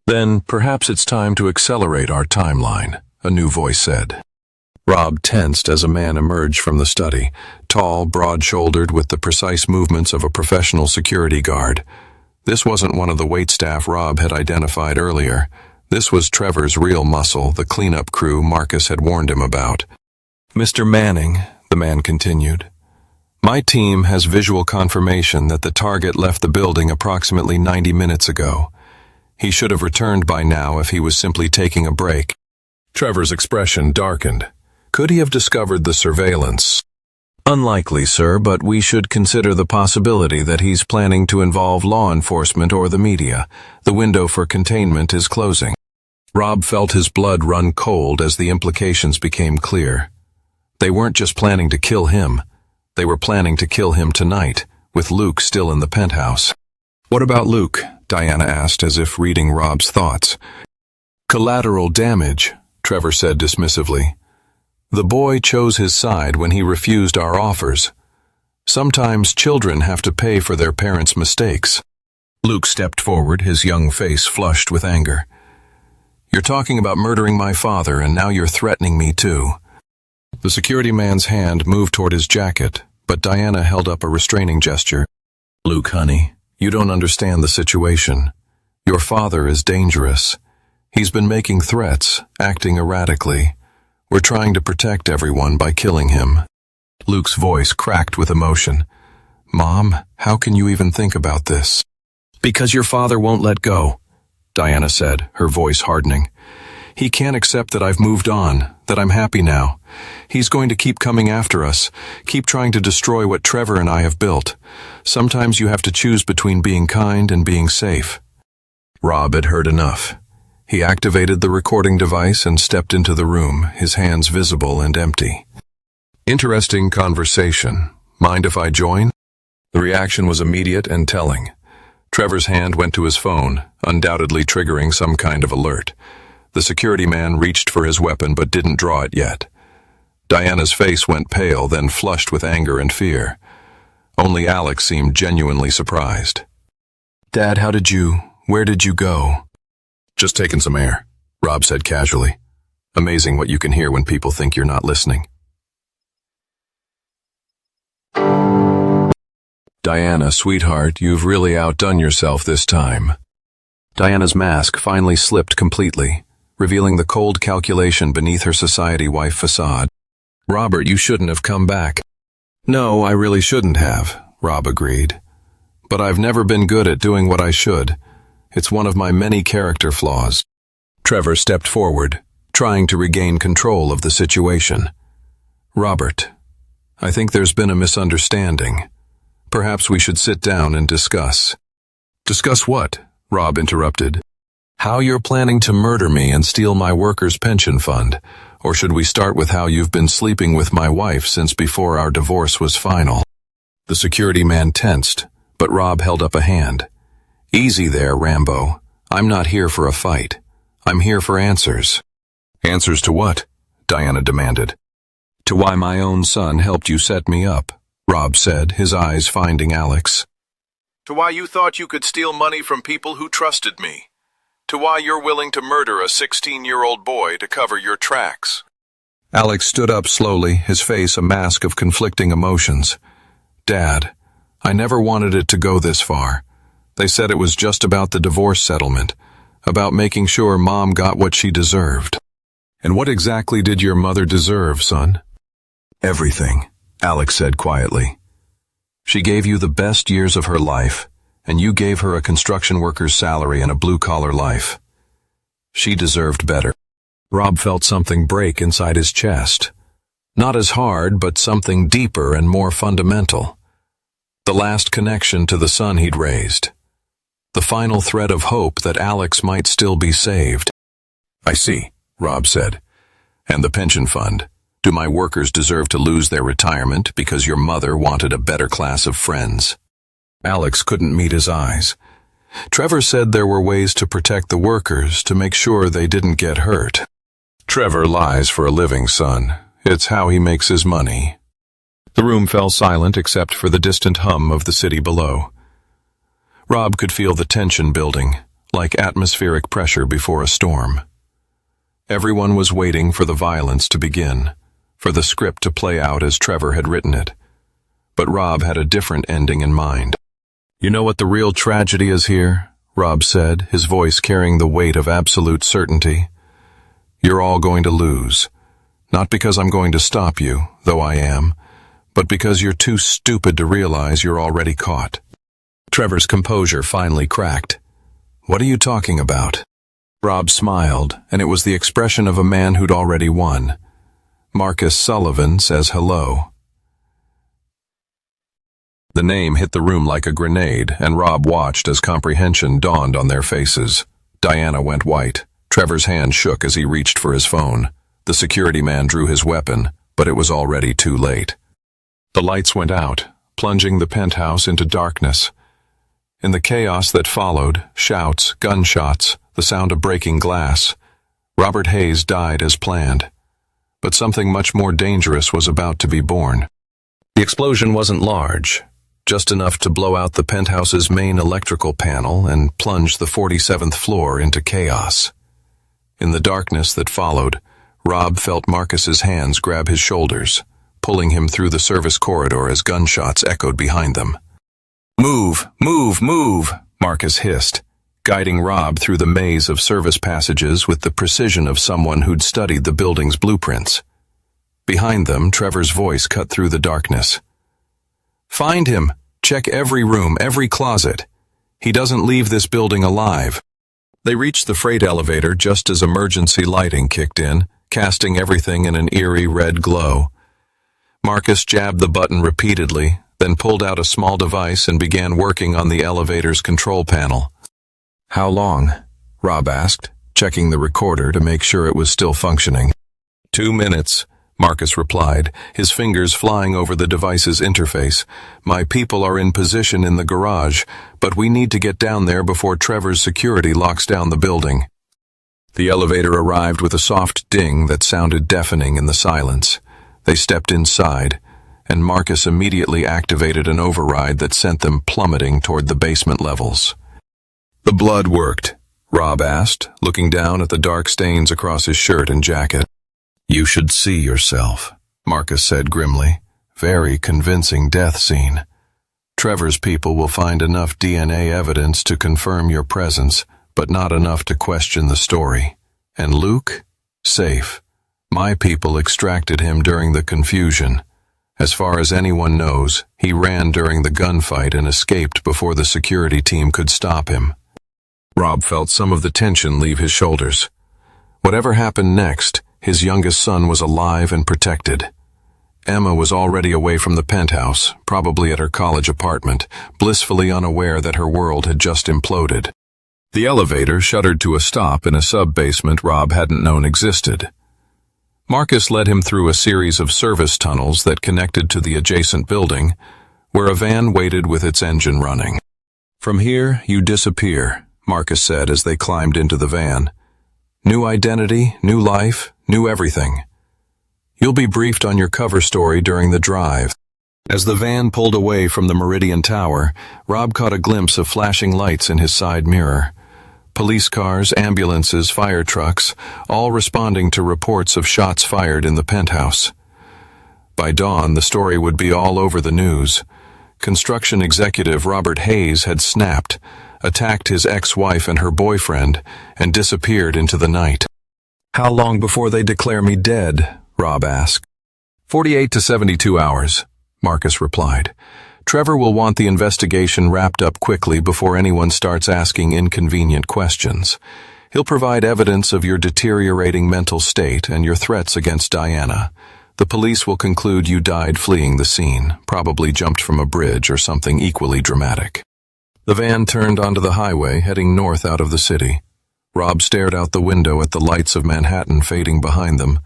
"Then perhaps it's time to accelerate our timeline," a new voice said. Rob tensed as a man emerged from the study, tall, broad-shouldered, with the precise movements of a professional security guard. This wasn't one of the waitstaff Rob had identified earlier. This was Trevor's real muscle, the cleanup crew Marcus had warned him about. "Mr. Manning," the man continued, "my team has visual confirmation that the target left the building approximately 90 minutes ago. He should have returned by now if he was simply taking a break." Trevor's expression darkened. Could he have discovered the surveillance? "Unlikely, sir, but we should consider the possibility that he's planning to involve law enforcement or the media. The window for containment is closing." Rob felt his blood run cold as the implications became clear. They weren't just planning to kill him. They were planning to kill him tonight, with Luke still in the penthouse. "What about Luke?" Diana asked, as if reading Rob's thoughts. "Collateral damage," Trevor said dismissively. "The boy chose his side when he refused our offers. Sometimes children have to pay for their parents' mistakes." Luke stepped forward, his young face flushed with anger. "You're talking about murdering my father, and now you're threatening me too." The security man's hand moved toward his jacket, but Diana held up a restraining gesture. "Luke, honey, you don't understand the situation. Your father is dangerous. He's been making threats, acting erratically. We're trying to protect everyone by killing him." Luke's voice cracked with emotion. "Mom, how can you even think about this?" "Because your father won't let go," Diana said, her voice hardening. "He can't accept that I've moved on, that I'm happy now. He's going to keep coming after us, keep trying to destroy what Trevor and I have built. Sometimes you have to choose between being kind and being safe." Rob had heard enough. He activated the recording device and stepped into the room, his hands visible and empty. "Interesting conversation. Mind if I join?" The reaction was immediate and telling. Trevor's hand went to his phone, undoubtedly triggering some kind of alert. The security man reached for his weapon but didn't draw it yet. Diana's face went pale, then flushed with anger and fear. Only Alex seemed genuinely surprised. "Dad, where did you go?" "Just taking some air," Rob said casually. Amazing what you can hear when people think you're not listening. "Diana, sweetheart, you've really outdone yourself this time." Diana's mask finally slipped completely, revealing the cold calculation beneath her society wife facade. "Robert, you shouldn't have come back." "No, I really shouldn't have," Rob agreed. "But I've never been good at doing what I should. It's one of my many character flaws." Trevor stepped forward, trying to regain control of the situation. "Robert, I think there's been a misunderstanding. Perhaps we should sit down and discuss." "Discuss what?" Rob interrupted. "How you're planning to murder me and steal my workers' pension fund. Or should we start with how you've been sleeping with my wife since before our divorce was final?" The security man tensed, but Rob held up a hand. "Easy there, Rambo. I'm not here for a fight. I'm here for answers." "Answers to what?" Diana demanded. "To why my own son helped you set me up," Rob said, his eyes finding Alex. "To why you thought you could steal money from people who trusted me. To why you're willing to murder a 16-year-old boy to cover your tracks." Alex stood up slowly, his face a mask of conflicting emotions. "Dad, I never wanted it to go this far. They said it was just about the divorce settlement, about making sure Mom got what she deserved." "And what exactly did your mother deserve, son?" "Everything," Alex said quietly. "She gave you the best years of her life, and you gave her a construction worker's salary and a blue-collar life. She deserved better." Rob felt something break inside his chest. Not as hard, but something deeper and more fundamental. The last connection to the son he'd raised. The final thread of hope that Alex might still be saved. I see, Rob said. And the pension fund. Do my workers deserve to lose their retirement because your mother wanted a better class of friends? Alex couldn't meet his eyes. Trevor said there were ways to protect the workers, to make sure they didn't get hurt. Trevor lies for a living, son. It's how he makes his money. The room fell silent except for the distant hum of the city below. Rob could feel the tension building, like atmospheric pressure before a storm. Everyone was waiting for the violence to begin, for the script to play out as Trevor had written it. But Rob had a different ending in mind. "You know what the real tragedy is here?" Rob said, his voice carrying the weight of absolute certainty. "You're all going to lose. Not because I'm going to stop you, though I am, but because you're too stupid to realize you're already caught." Trevor's composure finally cracked. "What are you talking about?" Rob smiled, and it was the expression of a man who'd already won. Marcus Sullivan says hello. The name hit the room like a grenade, and Rob watched as comprehension dawned on their faces. Diana went white. Trevor's hand shook as he reached for his phone. The security man drew his weapon, but it was already too late. The lights went out, plunging the penthouse into darkness. In the chaos that followed, shouts, gunshots, the sound of breaking glass, Robert Hayes died as planned. But something much more dangerous was about to be born. The explosion wasn't large, just enough to blow out the penthouse's main electrical panel and plunge the 47th floor into chaos. In the darkness that followed, Rob felt Marcus's hands grab his shoulders, pulling him through the service corridor as gunshots echoed behind them. "Move, move, move," Marcus hissed, guiding Rob through the maze of service passages with the precision of someone who'd studied the building's blueprints. Behind them, Trevor's voice cut through the darkness. "Find him. Check every room, every closet. He doesn't leave this building alive." They reached the freight elevator just as emergency lighting kicked in, casting everything in an eerie red glow. Marcus jabbed the button repeatedly, then pulled out a small device and began working on the elevator's control panel. "How long?" Rob asked, checking the recorder to make sure it was still functioning. 2 minutes, Marcus replied, his fingers flying over the device's interface. "My people are in position in the garage, but we need to get down there before Trevor's security locks down the building." The elevator arrived with a soft ding that sounded deafening in the silence. They stepped inside, and Marcus immediately activated an override that sent them plummeting toward the basement levels. "The blood worked?" Rob asked, looking down at the dark stains across his shirt and jacket. "You should see yourself," Marcus said grimly. "Very convincing death scene. Trevor's people will find enough DNA evidence to confirm your presence, but not enough to question the story. And Luke? Safe. My people extracted him during the confusion. As far as anyone knows, he ran during the gunfight and escaped before the security team could stop him." Rob felt some of the tension leave his shoulders. Whatever happened next, his youngest son was alive and protected. Emma was already away from the penthouse, probably at her college apartment, blissfully unaware that her world had just imploded. The elevator shuddered to a stop in a sub-basement Rob hadn't known existed. Marcus led him through a series of service tunnels that connected to the adjacent building, where a van waited with its engine running. "From here, you disappear," Marcus said as they climbed into the van. "New identity, new life, new everything. You'll be briefed on your cover story during the drive." As the van pulled away from the Meridian Tower, Rob caught a glimpse of flashing lights in his side mirror. Police cars, ambulances, fire trucks, all responding to reports of shots fired in the penthouse. By dawn, the story would be all over the news. Construction executive Robert Hayes had snapped, attacked his ex-wife and her boyfriend, and disappeared into the night. "How long before they declare me dead?" Rob asked. 48 to 72 hours, Marcus replied. "Trevor will want the investigation wrapped up quickly before anyone starts asking inconvenient questions. He'll provide evidence of your deteriorating mental state and your threats against Diana. The police will conclude you died fleeing the scene, probably jumped from a bridge or something equally dramatic. The van turned onto the highway, heading north out of the city. Rob stared out the window at the lights of Manhattan fading behind them,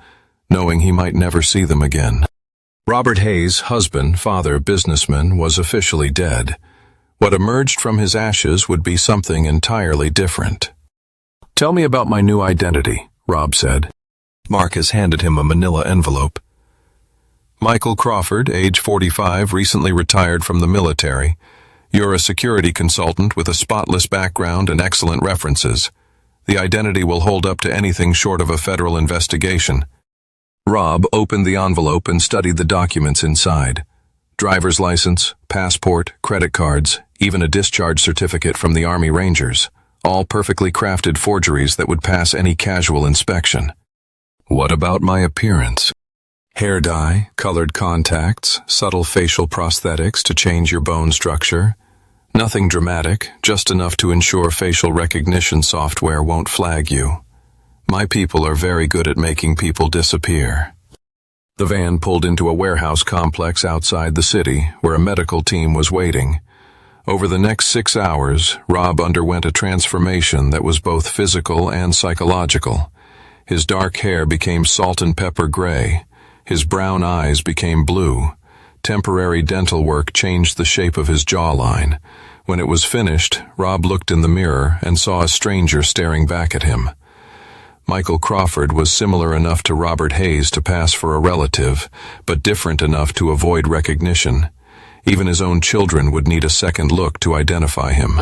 knowing he might never see them again. Robert Hayes, husband, father, businessman, was officially dead. What emerged from his ashes would be something entirely different. "Tell me about my new identity," Rob said. Marcus handed him a manila envelope. "Michael Crawford, age 45, recently retired from the military. You're a security consultant with a spotless background and excellent references. The identity will hold up to anything short of a federal investigation." Rob opened the envelope and studied the documents inside. Driver's license, passport, credit cards, even a discharge certificate from the Army Rangers, all perfectly crafted forgeries that would pass any casual inspection. "What about my appearance?" "Hair dye, colored contacts, subtle facial prosthetics to change your bone structure. Nothing dramatic, just enough to ensure facial recognition software won't flag you. My people are very good at making people disappear." The van pulled into a warehouse complex outside the city, where a medical team was waiting. Over the next 6 hours, Rob underwent a transformation that was both physical and psychological. His dark hair became salt and pepper gray. His brown eyes became blue. Temporary dental work changed the shape of his jawline. When it was finished, Rob looked in the mirror and saw a stranger staring back at him. Michael Crawford was similar enough to Robert Hayes to pass for a relative, but different enough to avoid recognition. Even his own children would need a second look to identify him.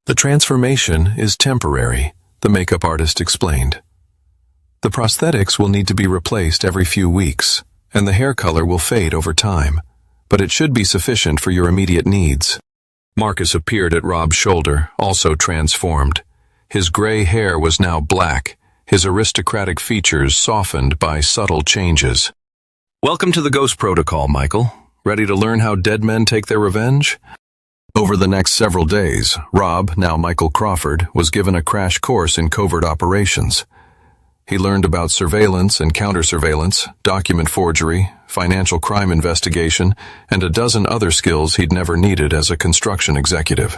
"The transformation is temporary," the makeup artist explained. "The prosthetics will need to be replaced every few weeks, and the hair color will fade over time, but it should be sufficient for your immediate needs." Marcus appeared at Rob's shoulder, also transformed. His gray hair was now black, his aristocratic features softened by subtle changes. "Welcome to the Ghost Protocol, Michael. Ready to learn how dead men take their revenge?" Over the next several days, Rob, now Michael Crawford, was given a crash course in covert operations. He learned about surveillance and counter-surveillance, document forgery, financial crime investigation, and a dozen other skills he'd never needed as a construction executive.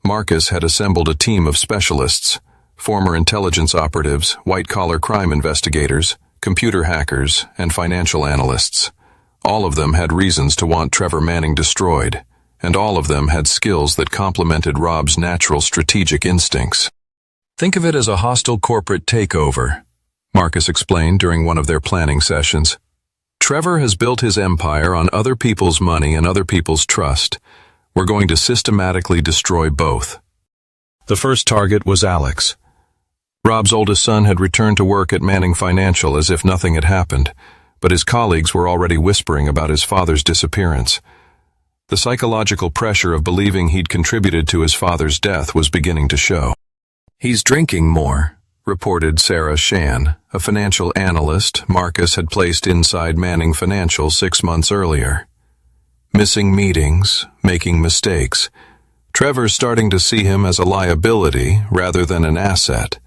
Marcus had assembled a team of specialists, former intelligence operatives, white-collar crime investigators, computer hackers, and financial analysts. All of them had reasons to want Trevor Manning destroyed, and all of them had skills that complemented Rob's natural strategic instincts. "Think of it as a hostile corporate takeover," Marcus explained during one of their planning sessions. "Trevor has built his empire on other people's money and other people's trust. We're going to systematically destroy both." The first target was Alex. Rob's oldest son had returned to work at Manning Financial as if nothing had happened, but his colleagues were already whispering about his father's disappearance. The psychological pressure of believing he'd contributed to his father's death was beginning to show. "He's drinking more," reported Sarah Shan, a financial analyst Marcus had placed inside Manning Financial 6 months earlier. "Missing meetings, making mistakes. Trevor's starting to see him as a liability rather than an asset."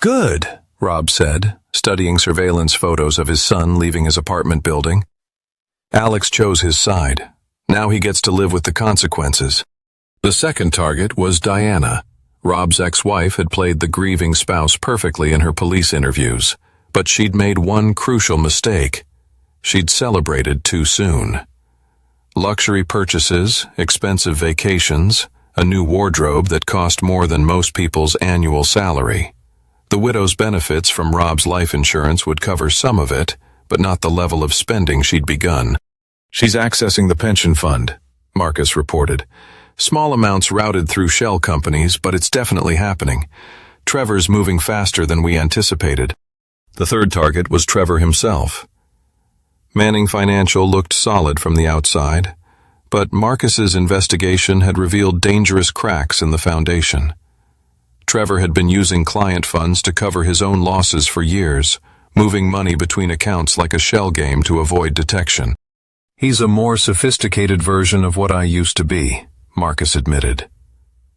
"Good," Rob said, studying surveillance photos of his son leaving his apartment building. Alex chose his side. Now he gets to live with the consequences. The second target was Diana. Rob's ex-wife had played the grieving spouse perfectly in her police interviews, but she'd made one crucial mistake. She'd celebrated too soon. Luxury purchases, expensive vacations, a new wardrobe that cost more than most people's annual salary. The widow's benefits from Rob's life insurance would cover some of it, but not the level of spending she'd begun. "She's accessing the pension fund," Marcus reported. "Small amounts routed through shell companies, but it's definitely happening. Trevor's moving faster than we anticipated." The third target was Trevor himself. Manning Financial looked solid from the outside, but Marcus's investigation had revealed dangerous cracks in the foundation. Trevor had been using client funds to cover his own losses for years, moving money between accounts like a shell game to avoid detection. "He's a more sophisticated version of what I used to be," Marcus admitted.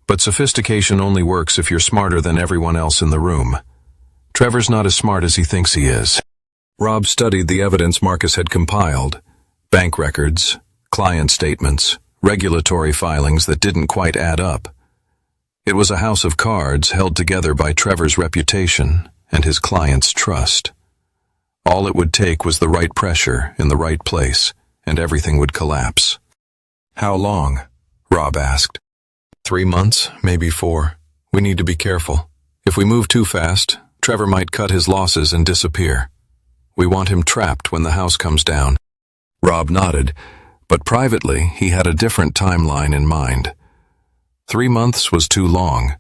"But sophistication only works if you're smarter than everyone else in the room. Trevor's not as smart as he thinks he is." Rob studied the evidence Marcus had compiled: bank records, client statements, regulatory filings that didn't quite add up. It was a house of cards held together by Trevor's reputation and his client's trust. All it would take was the right pressure in the right place, and everything would collapse. "How long?" Rob asked. 3 months, maybe 4. We need to be careful. If we move too fast, Trevor might cut his losses and disappear. We want him trapped when the house comes down. Rob nodded, but privately he had a different timeline in mind. 3 months was too long.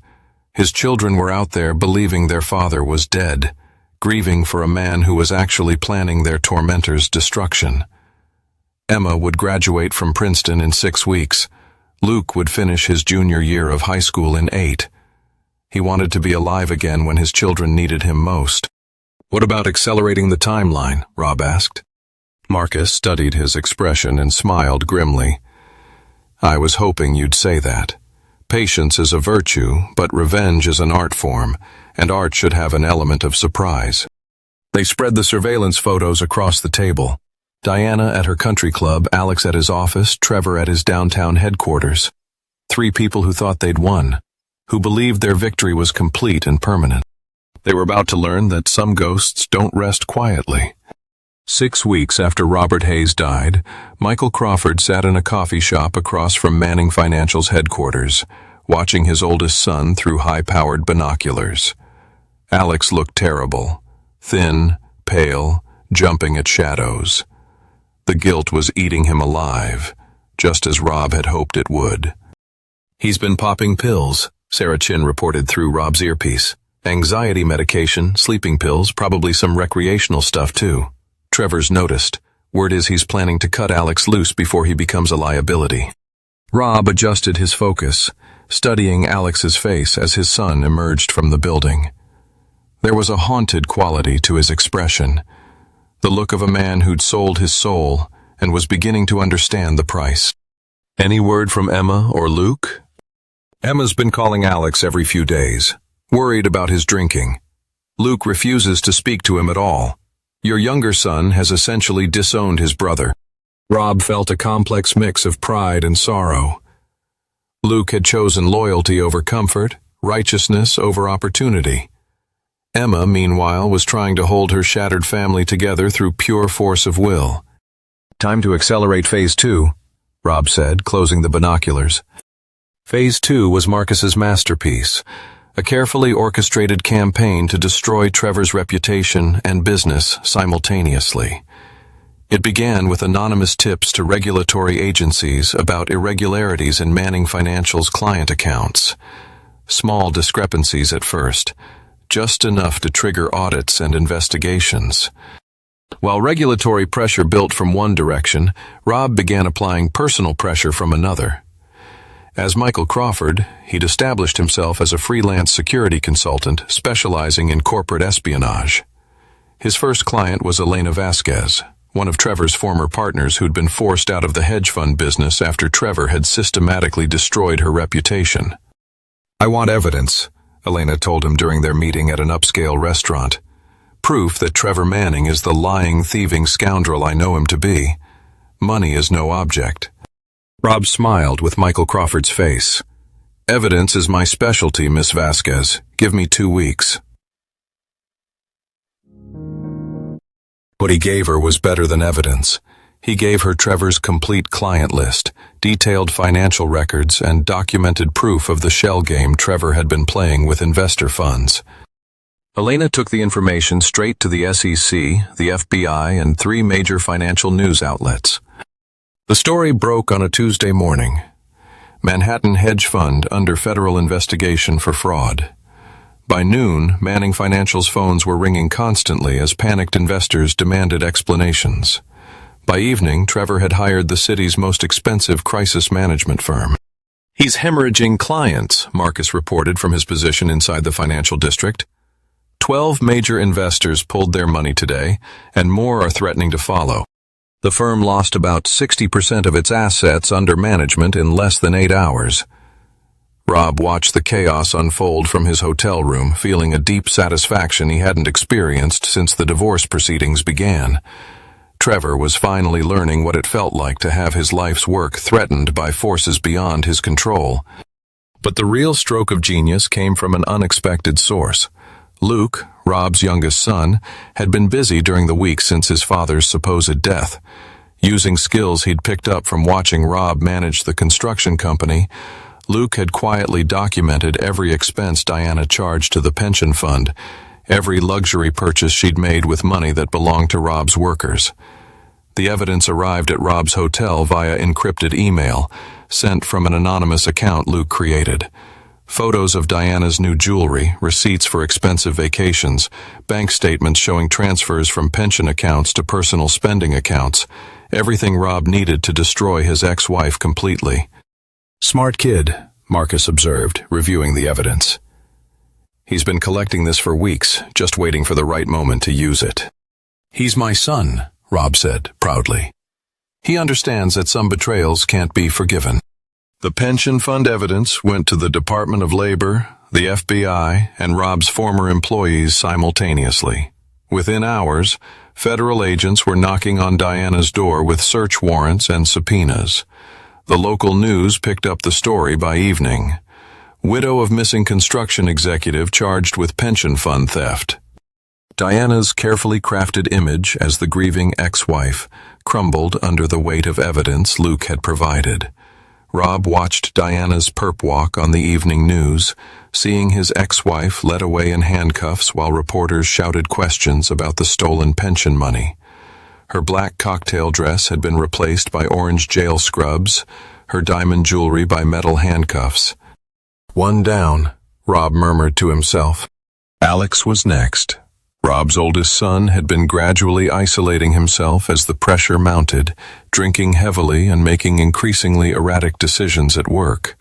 His children were out there believing their father was dead, grieving for a man who was actually planning their tormentor's destruction. Emma would graduate from Princeton in 6 weeks. Luke would finish his junior year of high school in 8. He wanted to be alive again when his children needed him most. "What about accelerating the timeline?" Rob asked. Marcus studied his expression and smiled grimly. "I was hoping you'd say that. Patience is a virtue, but revenge is an art form, and art should have an element of surprise." They spread the surveillance photos across the table. Diana at her country club, Alex at his office, Trevor at his downtown headquarters. 3 people who thought they'd won, who believed their victory was complete and permanent. They were about to learn that some ghosts don't rest quietly. 6 weeks after Robert Hayes died, Michael Crawford sat in a coffee shop across from Manning Financial's headquarters, watching his oldest son through high-powered binoculars. Alex looked terrible, thin, pale, jumping at shadows. The guilt was eating him alive, just as Rob had hoped it would. "He's been popping pills," Sarah Chin reported through Rob's earpiece. "Anxiety medication, sleeping pills, probably some recreational stuff too." Trevor's noticed. Word is he's planning to cut Alex loose before he becomes a liability. Rob adjusted his focus, studying Alex's face as his son emerged from the building. There was a haunted quality to his expression, the look of a man who'd sold his soul and was beginning to understand the price. "Any word from Emma or Luke?" "Emma's been calling Alex every few days, worried about his drinking. Luke refuses to speak to him at all. Your younger son has essentially disowned his brother." Rob felt a complex mix of pride and sorrow. Luke had chosen loyalty over comfort, righteousness over opportunity. Emma, meanwhile, was trying to hold her shattered family together through pure force of will. "Time to accelerate Phase 2, Rob said, closing the binoculars. Phase 2 was Marcus's masterpiece, a carefully orchestrated campaign to destroy Trevor's reputation and business simultaneously. It began with anonymous tips to regulatory agencies about irregularities in Manning Financial's client accounts. Small discrepancies at first, just enough to trigger audits and investigations. While regulatory pressure built from one direction, Rob began applying personal pressure from another. As Michael Crawford, he'd established himself as a freelance security consultant specializing in corporate espionage. His first client was Elena Vasquez, one of Trevor's former partners who'd been forced out of the hedge fund business after Trevor had systematically destroyed her reputation. "I want evidence," Elena told him during their meeting at an upscale restaurant. "Proof that Trevor Manning is the lying, thieving scoundrel I know him to be. Money is no object." Rob smiled with Michael Crawford's face. "Evidence is my specialty, Miss Vasquez. Give me 2 weeks." What he gave her was better than evidence. He gave her Trevor's complete client list, detailed financial records, and documented proof of the shell game Trevor had been playing with investor funds. Elena took the information straight to the SEC, the FBI, and 3 major financial news outlets. The story broke on a Tuesday morning. Manhattan hedge fund under federal investigation for fraud. By noon, Manning Financial's phones were ringing constantly as panicked investors demanded explanations. By evening, Trevor had hired the city's most expensive crisis management firm. "He's hemorrhaging clients," Marcus reported from his position inside the financial district. 12 major investors pulled their money today, and more are threatening to follow. The firm lost about 60% of its assets under management in less than 8 hours. Rob watched the chaos unfold from his hotel room, feeling a deep satisfaction he hadn't experienced since the divorce proceedings began. Trevor was finally learning what it felt like to have his life's work threatened by forces beyond his control. But the real stroke of genius came from an unexpected source. Luke, Rob's youngest son, had been busy during the week since his father's supposed death. Using skills he'd picked up from watching Rob manage the construction company, Luke had quietly documented every expense Diana charged to the pension fund, every luxury purchase she'd made with money that belonged to Rob's workers. The evidence arrived at Rob's hotel via encrypted email, sent from an anonymous account Luke created. Photos of Diana's new jewelry, receipts for expensive vacations, bank statements showing transfers from pension accounts to personal spending accounts, everything Rob needed to destroy his ex-wife completely. "Smart kid," Marcus observed, reviewing the evidence. "He's been collecting this for weeks, just waiting for the right moment to use it." "He's my son," Rob said, proudly. "He understands that some betrayals can't be forgiven." The pension fund evidence went to the Department of Labor, the FBI, and Rob's former employees simultaneously. Within hours, federal agents were knocking on Diana's door with search warrants and subpoenas. The local news picked up the story by evening. Widow of missing construction executive charged with pension fund theft. Diana's carefully crafted image as the grieving ex-wife crumbled under the weight of evidence Luke had provided. Rob watched Diana's perp walk on the evening news, seeing his ex-wife led away in handcuffs while reporters shouted questions about the stolen pension money. Her black cocktail dress had been replaced by orange jail scrubs, her diamond jewelry by metal handcuffs. "One down," Rob murmured to himself. Alex was next. Rob's oldest son had been gradually isolating himself as the pressure mounted, drinking heavily and making increasingly erratic decisions at work.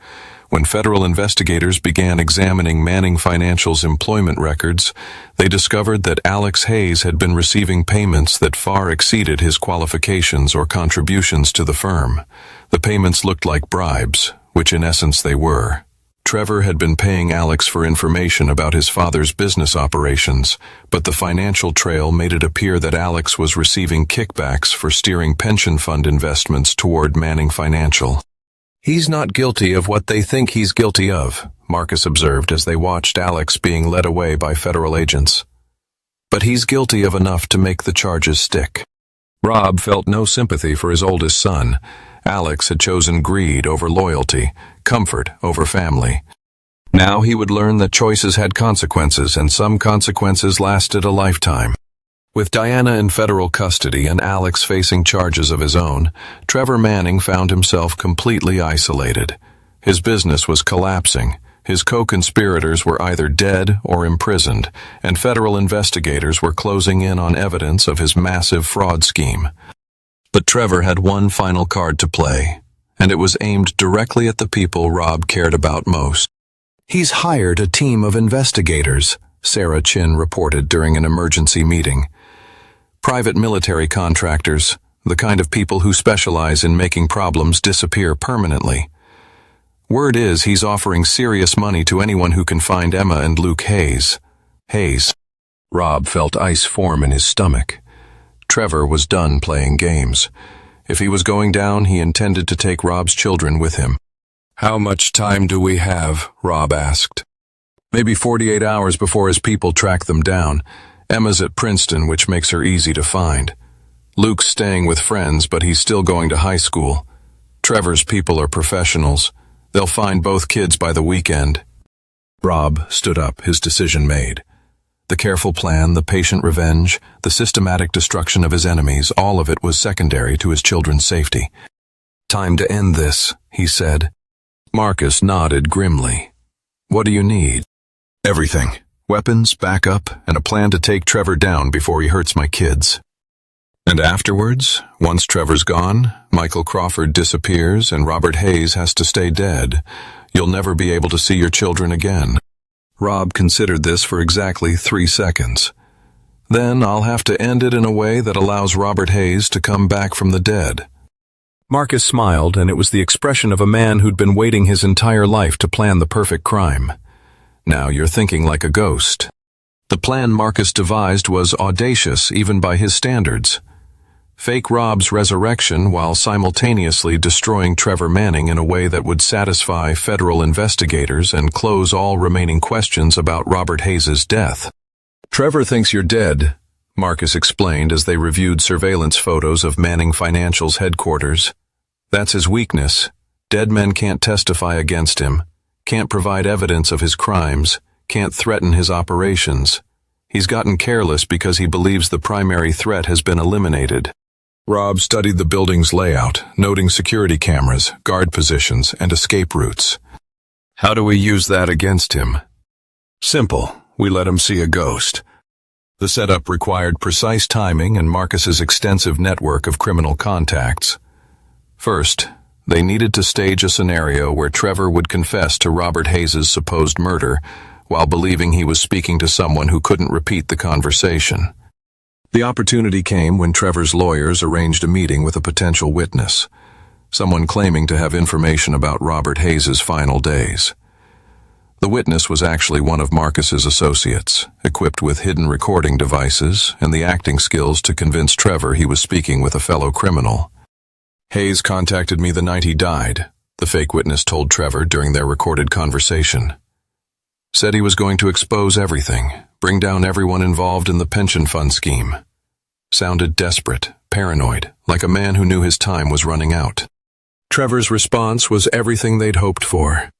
When federal investigators began examining Manning Financial's employment records, they discovered that Alex Hayes had been receiving payments that far exceeded his qualifications or contributions to the firm. The payments looked like bribes, which in essence they were. Trevor had been paying Alex for information about his father's business operations, but the financial trail made it appear that Alex was receiving kickbacks for steering pension fund investments toward Manning Financial. "He's not guilty of what they think he's guilty of," Marcus observed as they watched Alex being led away by federal agents. "But he's guilty of enough to make the charges stick." Rob felt no sympathy for his oldest son. Alex had chosen greed over loyalty, comfort over family. Now he would learn that choices had consequences, and some consequences lasted a lifetime. With Diana in federal custody and Alex facing charges of his own, Trevor Manning found himself completely isolated. His business was collapsing. His co-conspirators were either dead or imprisoned, and federal investigators were closing in on evidence of his massive fraud scheme. But Trevor had one final card to play, and it was aimed directly at the people Rob cared about most. "He's hired a team of investigators," Sarah Chin reported during an emergency meeting. "Private military contractors, the kind of people who specialize in making problems disappear permanently. Word is he's offering serious money to anyone who can find Emma and Luke Hayes." Hayes. Rob felt ice form in his stomach. Trevor was done playing games. If he was going down, he intended to take Rob's children with him. "How much time do we have?" Rob asked. "Maybe 48 hours before his people track them down. Emma's at Princeton, which makes her easy to find. Luke's staying with friends, but he's still going to high school. Trevor's people are professionals. They'll find both kids by the weekend." Rob stood up, his decision made. The careful plan, the patient revenge, the systematic destruction of his enemies, all of it was secondary to his children's safety. "Time to end this," he said. Marcus nodded grimly. "What do you need?" "Everything. Weapons, backup, and a plan to take Trevor down before he hurts my kids." "And afterwards, once Trevor's gone, Michael Crawford disappears and Robert Hayes has to stay dead. You'll never be able to see your children again." Rob considered this for exactly 3 seconds. "Then I'll have to end it in a way that allows Robert Hayes to come back from the dead." Marcus smiled, and it was the expression of a man who'd been waiting his entire life to plan the perfect crime. Now you're thinking like a ghost. The plan Marcus devised was audacious even by his standards. Fake Rob's resurrection while simultaneously destroying Trevor Manning in a way that would satisfy federal investigators and close all remaining questions about Robert Hayes' death. "Trevor thinks you're dead," Marcus explained as they reviewed surveillance photos of Manning Financial's headquarters. "That's his weakness. Dead men can't testify against him, can't provide evidence of his crimes, can't threaten his operations. He's gotten careless because he believes the primary threat has been eliminated." Rob studied the building's layout, noting security cameras, guard positions, and escape routes. "How do we use that against him?" "Simple. We let him see a ghost." The setup required precise timing and Marcus's extensive network of criminal contacts. First, they needed to stage a scenario where Trevor would confess to Robert Hayes' supposed murder while believing he was speaking to someone who couldn't repeat the conversation. The opportunity came when Trevor's lawyers arranged a meeting with a potential witness, someone claiming to have information about Robert Hayes' final days. The witness was actually one of Marcus's associates, equipped with hidden recording devices and the acting skills to convince Trevor he was speaking with a fellow criminal. "Hayes contacted me the night he died," the fake witness told Trevor during their recorded conversation. "Said he was going to expose everything, bring down everyone involved in the pension fund scheme." Sounded desperate, paranoid, like a man who knew his time was running out. Trevor's response was everything they'd hoped for.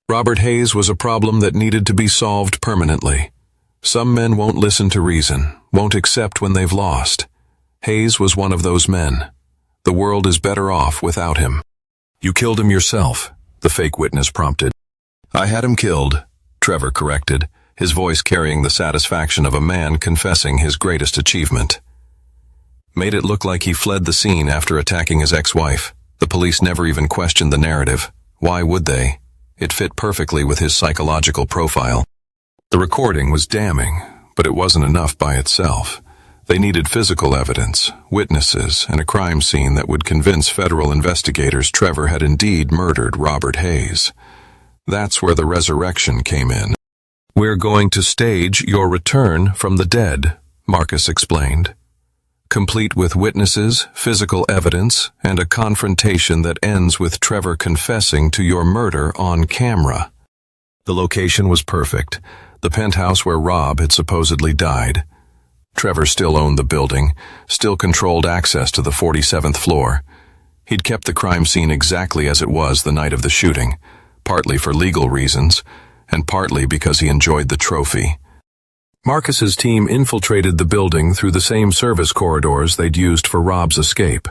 Robert Hayes was a problem that needed to be solved permanently. Some men won't listen to reason, won't accept when they've lost. Hayes was one of those men. The world is better off without him. "You killed him yourself," the fake witness prompted. "I had him killed," Trevor corrected, his voice carrying the satisfaction of a man confessing his greatest achievement. Made it look like he fled the scene after attacking his ex-wife. The police never even questioned the narrative. Why would they? It fit perfectly with his psychological profile. The recording was damning, but it wasn't enough by itself. They needed physical evidence, witnesses, and a crime scene that would convince federal investigators Trevor had indeed murdered Robert Hayes. That's where the resurrection came in. "We're going to stage your return from the dead," Marcus explained, complete with witnesses, physical evidence, and a confrontation that ends with Trevor confessing to your murder on camera. The location was perfect, the penthouse where Rob had supposedly died. Trevor still owned the building, still controlled access to the 47th floor. He'd kept the crime scene exactly as it was the night of the shooting, partly for legal reasons, and partly because he enjoyed the trophy. Marcus's team infiltrated the building through the same service corridors they'd used for Rob's escape.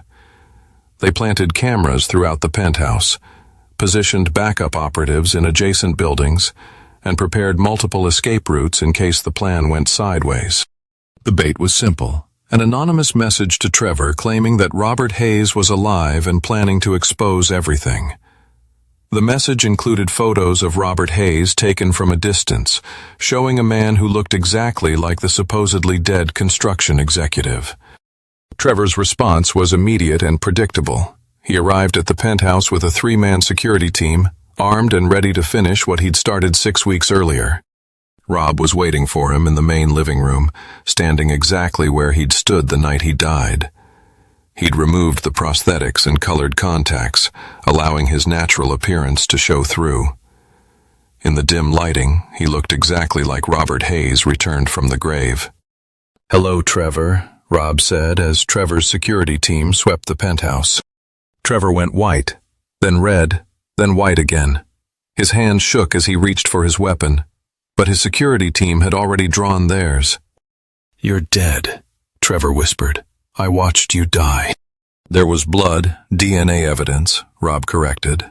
They planted cameras throughout the penthouse, positioned backup operatives in adjacent buildings, and prepared multiple escape routes in case the plan went sideways. The bait was simple, an anonymous message to Trevor claiming that Robert Hayes was alive and planning to expose everything. The message included photos of Robert Hayes taken from a distance, showing a man who looked exactly like the supposedly dead construction executive. Trevor's response was immediate and predictable. He arrived at the penthouse with a 3-man security team, armed and ready to finish what he'd started 6 weeks earlier. Rob was waiting for him in the main living room, standing exactly where he'd stood the night he died. He'd removed the prosthetics and colored contacts, allowing his natural appearance to show through. In the dim lighting, he looked exactly like Robert Hayes returned from the grave. "Hello, Trevor," Rob said as Trevor's security team swept the penthouse. Trevor went white, then red, then white again. His hand shook as he reached for his weapon, but his security team had already drawn theirs. "You're dead," Trevor whispered. "I watched you die." There was blood, DNA evidence, Rob corrected.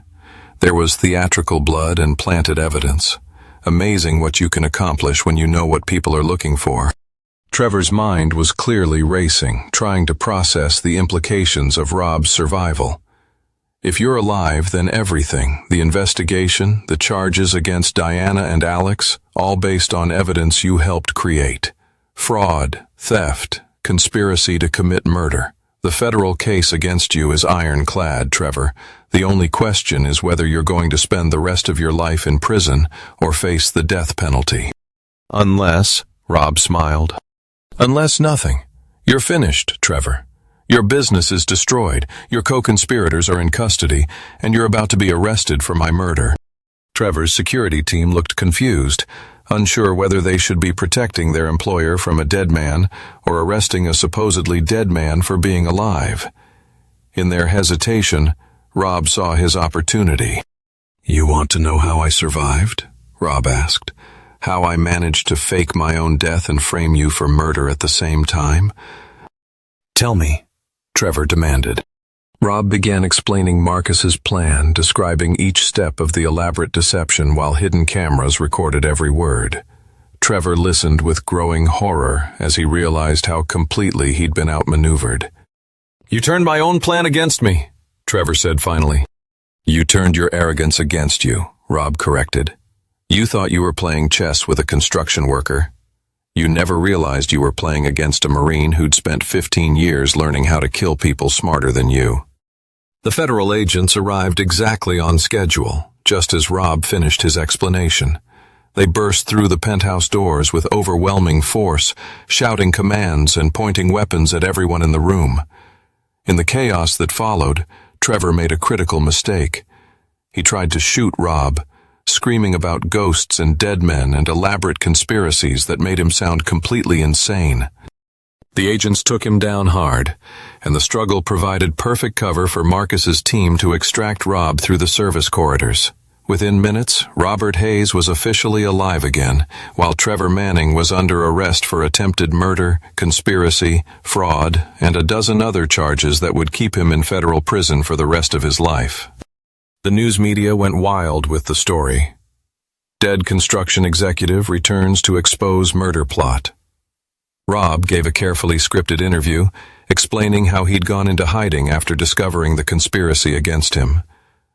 There was theatrical blood and planted evidence. Amazing what you can accomplish when you know what people are looking for. Trevor's mind was clearly racing, trying to process the implications of Rob's survival. If you're alive, then everything, the investigation, the charges against Diana and Alex, all based on evidence you helped create. Fraud, theft, conspiracy to commit murder. The federal case against you is ironclad, Trevor. The only question is whether you're going to spend the rest of your life in prison or face the death penalty. Unless, Rob smiled. Unless nothing. You're finished, Trevor. Your business is destroyed, your co-conspirators are in custody, and you're about to be arrested for my murder. Trevor's security team looked confused, unsure whether they should be protecting their employer from a dead man or arresting a supposedly dead man for being alive. In their hesitation, Rob saw his opportunity. "You want to know how I survived?" Rob asked. "How I managed to fake my own death and frame you for murder at the same time?" "Tell me," Trevor demanded. Rob began explaining Marcus's plan, describing each step of the elaborate deception while hidden cameras recorded every word. Trevor listened with growing horror as he realized how completely he'd been outmaneuvered. "You turned my own plan against me," Trevor said finally. "You turned your arrogance against you," Rob corrected. "You thought you were playing chess with a construction worker. You never realized you were playing against a Marine who'd spent 15 years learning how to kill people smarter than you." The federal agents arrived exactly on schedule, just as Rob finished his explanation. They burst through the penthouse doors with overwhelming force, shouting commands and pointing weapons at everyone in the room. In the chaos that followed, Trevor made a critical mistake. He tried to shoot Rob, screaming about ghosts and dead men and elaborate conspiracies that made him sound completely insane. The agents took him down hard, and the struggle provided perfect cover for Marcus's team to extract Rob through the service corridors. Within minutes, Robert Hayes was officially alive again, while Trevor Manning was under arrest for attempted murder, conspiracy, fraud, and a dozen other charges that would keep him in federal prison for the rest of his life. The news media went wild with the story. Dead construction executive returns to expose murder plot. Rob gave a carefully scripted interview, explaining how he'd gone into hiding after discovering the conspiracy against him,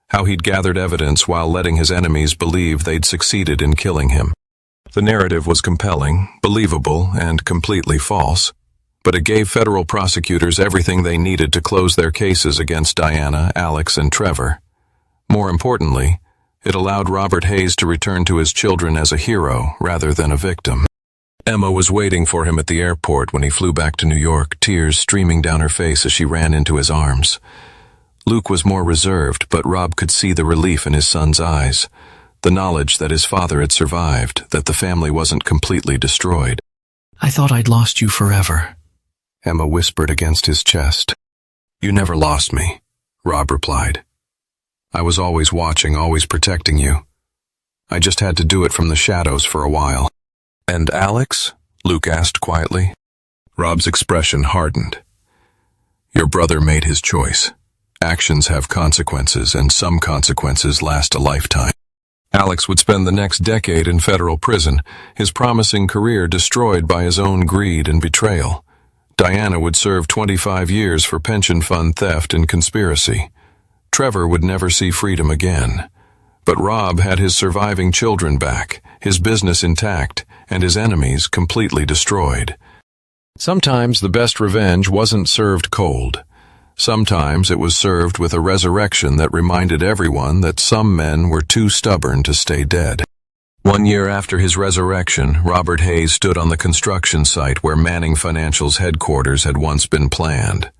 how he'd gathered evidence while letting his enemies believe they'd succeeded in killing him. The narrative was compelling, believable, and completely false, but it gave federal prosecutors everything they needed to close their cases against Diana, Alex, and Trevor. More importantly, it allowed Robert Hayes to return to his children as a hero rather than a victim. Emma was waiting for him at the airport when he flew back to New York, tears streaming down her face as she ran into his arms. Luke was more reserved, but Rob could see the relief in his son's eyes, the knowledge that his father had survived, that the family wasn't completely destroyed. "I thought I'd lost you forever," Emma whispered against his chest. "You never lost me," Rob replied. "I was always watching, always protecting you. I just had to do it from the shadows for a while." "And Alex?" Luke asked quietly. Rob's expression hardened. "Your brother made his choice. Actions have consequences, and some consequences last a lifetime. Alex would spend the next decade in federal prison, his promising career destroyed by his own greed and betrayal. Diana would serve 25 years for pension fund theft and conspiracy. Trevor would never see freedom again. But Rob had his surviving children back, his business intact, and his enemies completely destroyed. Sometimes the best revenge wasn't served cold. Sometimes it was served with a resurrection that reminded everyone that some men were too stubborn to stay dead. 1 year after his resurrection, Robert Hayes stood on the construction site where Manning Financial's headquarters had once been planned.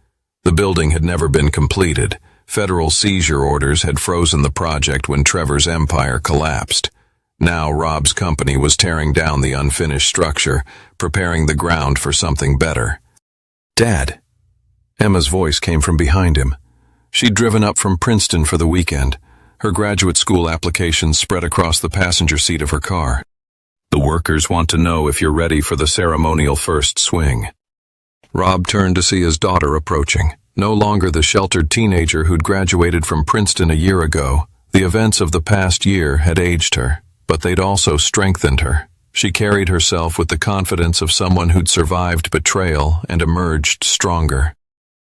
The building had never been completed. Federal seizure orders had frozen the project when Trevor's empire collapsed. Now Rob's company was tearing down the unfinished structure, preparing the ground for something better. "Dad." Emma's voice came from behind him. She'd driven up from Princeton for the weekend. Her graduate school applications spread across the passenger seat of her car. "The workers want to know if you're ready for the ceremonial first swing." Rob turned to see his daughter approaching. No longer the sheltered teenager who'd graduated from Princeton a year ago. The events of the past year had aged her, but they'd also strengthened her. She carried herself with the confidence of someone who'd survived betrayal and emerged stronger.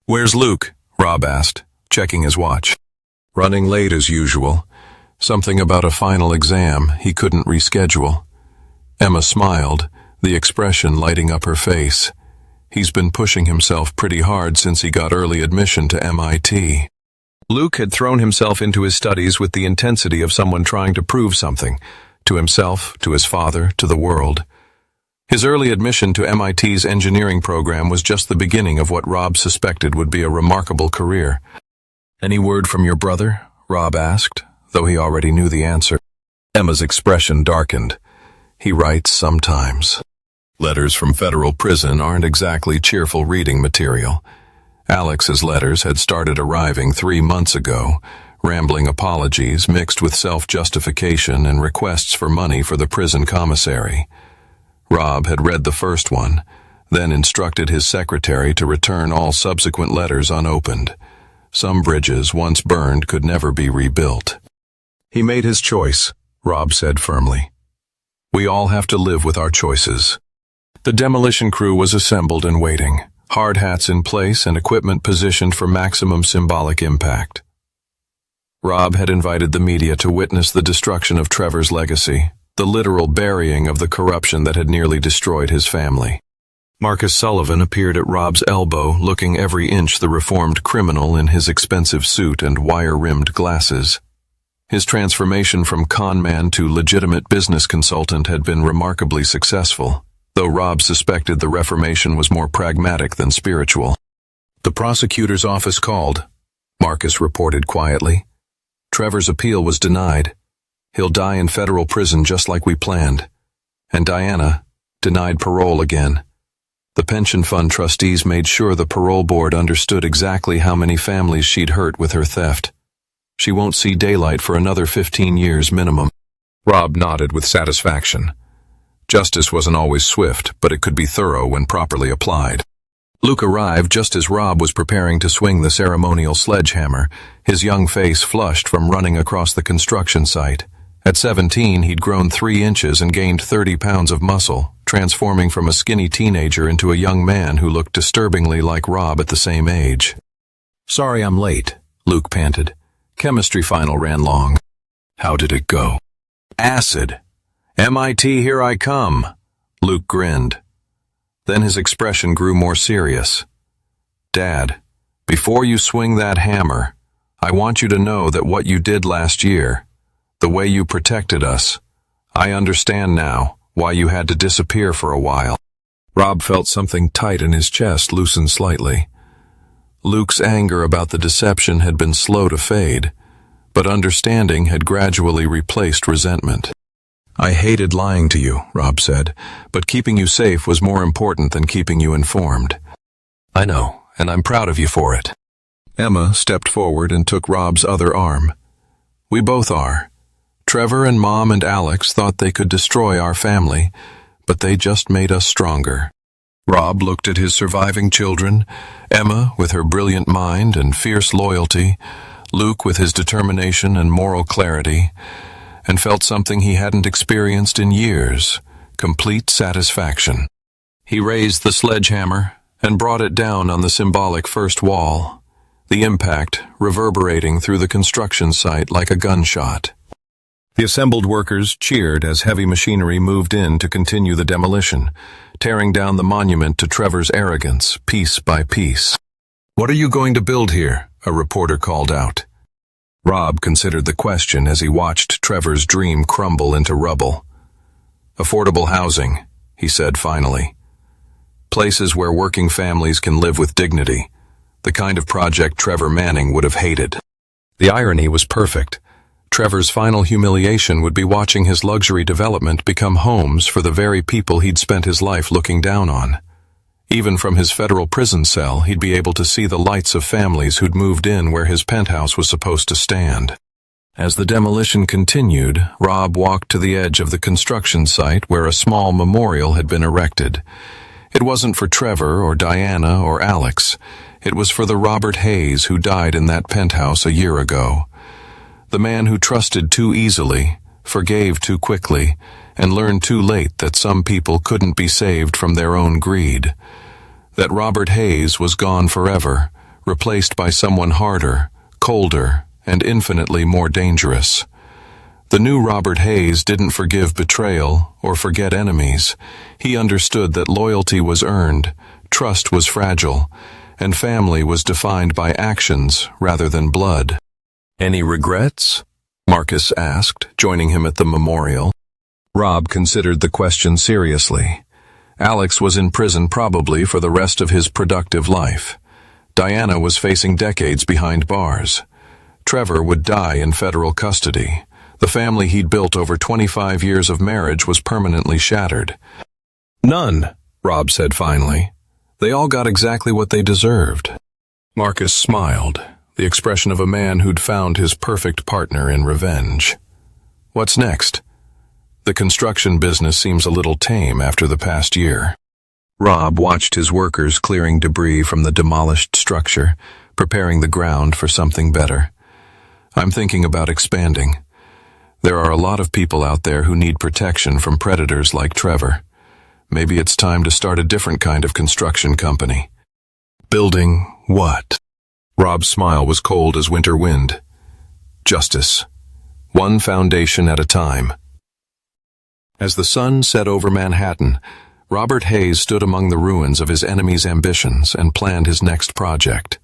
"Where's Luke?" Rob asked, checking his watch. "Running late as usual. Something about a final exam he couldn't reschedule." Emma smiled, the expression lighting up her face. He's been pushing himself pretty hard since he got early admission to MIT. Luke had thrown himself into his studies with the intensity of someone trying to prove something, to himself, to his father, to the world. His early admission to MIT's engineering program was just the beginning of what Rob suspected would be a remarkable career. "Any word from your brother?" Rob asked, though he already knew the answer. Emma's expression darkened. "He writes sometimes." Letters from federal prison aren't exactly cheerful reading material. Alex's letters had started arriving 3 months ago, rambling apologies mixed with self-justification and requests for money for the prison commissary. Rob had read the first one, then instructed his secretary to return all subsequent letters unopened. Some bridges once burned could never be rebuilt. "He made his choice," Rob said firmly. "We all have to live with our choices." The demolition crew was assembled and waiting, hard hats in place and equipment positioned for maximum symbolic impact. Rob had invited the media to witness the destruction of Trevor's legacy, the literal burying of the corruption that had nearly destroyed his family. Marcus Sullivan appeared at Rob's elbow, looking every inch the reformed criminal in his expensive suit and wire-rimmed glasses. His transformation from con man to legitimate business consultant had been remarkably successful, though Rob suspected the reformation was more pragmatic than spiritual. "The prosecutor's office called," Marcus reported quietly. "Trevor's appeal was denied. He'll die in federal prison just like we planned. And Diana, denied parole again. The pension fund trustees made sure the parole board understood exactly how many families she'd hurt with her theft. She won't see daylight for another 15 years minimum." Rob nodded with satisfaction. Justice wasn't always swift, but it could be thorough when properly applied. Luke arrived just as Rob was preparing to swing the ceremonial sledgehammer, his young face flushed from running across the construction site. At 17, he'd grown 3 inches and gained 30 pounds of muscle, transforming from a skinny teenager into a young man who looked disturbingly like Rob at the same age. "Sorry I'm late," Luke panted. "Chemistry final ran long." "How did it go?" "Acid. MIT, here I come." Luke grinned. Then his expression grew more serious. "Dad, before you swing that hammer, I want you to know that what you did last year, the way you protected us, I understand now why you had to disappear for a while." Rob felt something tight in his chest loosen slightly. Luke's anger about the deception had been slow to fade, but understanding had gradually replaced resentment. "I hated lying to you," Rob said, "but keeping you safe was more important than keeping you informed." "I know, and I'm proud of you for it." Emma stepped forward and took Rob's other arm. "We both are. Trevor and Mom and Alex thought they could destroy our family, but they just made us stronger." Rob looked at his surviving children, Emma with her brilliant mind and fierce loyalty, Luke with his determination and moral clarity, and felt something he hadn't experienced in years, complete satisfaction. He raised the sledgehammer and brought it down on the symbolic first wall, the impact reverberating through the construction site like a gunshot. The assembled workers cheered as heavy machinery moved in to continue the demolition, tearing down the monument to Trevor's arrogance, piece by piece. "What are you going to build here?" a reporter called out. Rob considered the question as he watched Trevor's dream crumble into rubble. "Affordable housing," he said finally. "Places where working families can live with dignity, the kind of project Trevor Manning would have hated." The irony was perfect. Trevor's final humiliation would be watching his luxury development become homes for the very people he'd spent his life looking down on. Even from his federal prison cell, he'd be able to see the lights of families who'd moved in where his penthouse was supposed to stand. As the demolition continued, Rob walked to the edge of the construction site where a small memorial had been erected. It wasn't for Trevor or Diana or Alex. It was for the Robert Hayes who died in that penthouse a year ago. The man who trusted too easily, forgave too quickly, and learned too late that some people couldn't be saved from their own greed. That Robert Hayes was gone forever, replaced by someone harder, colder, and infinitely more dangerous. The new Robert Hayes didn't forgive betrayal or forget enemies. He understood that loyalty was earned, Trust was fragile, and family was defined by actions rather than blood. Any regrets? Marcus asked, joining him at the memorial. Rob considered the question seriously. Alex was in prison probably for the rest of his productive life. Diana was facing decades behind bars. Trevor would die in federal custody. The family he'd built over 25 years of marriage was permanently shattered. None, Rob said finally. They all got exactly what they deserved. Marcus smiled, the expression of a man who'd found his perfect partner in revenge. What's next? The construction business seems a little tame after the past year. Rob watched his workers clearing debris from the demolished structure, preparing the ground for something better. I'm thinking about expanding. There are a lot of people out there who need protection from predators like Trevor. Maybe it's time to start a different kind of construction company. Building what? Rob's smile was cold as winter wind. Justice. One foundation at a time. As the sun set over Manhattan, Robert Hayes stood among the ruins of his enemy's ambitions and planned his next project.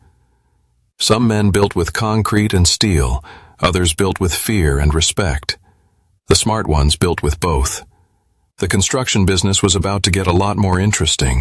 Some men built with concrete and steel, others built with fear and respect. The smart ones built with both. The construction business was about to get a lot more interesting.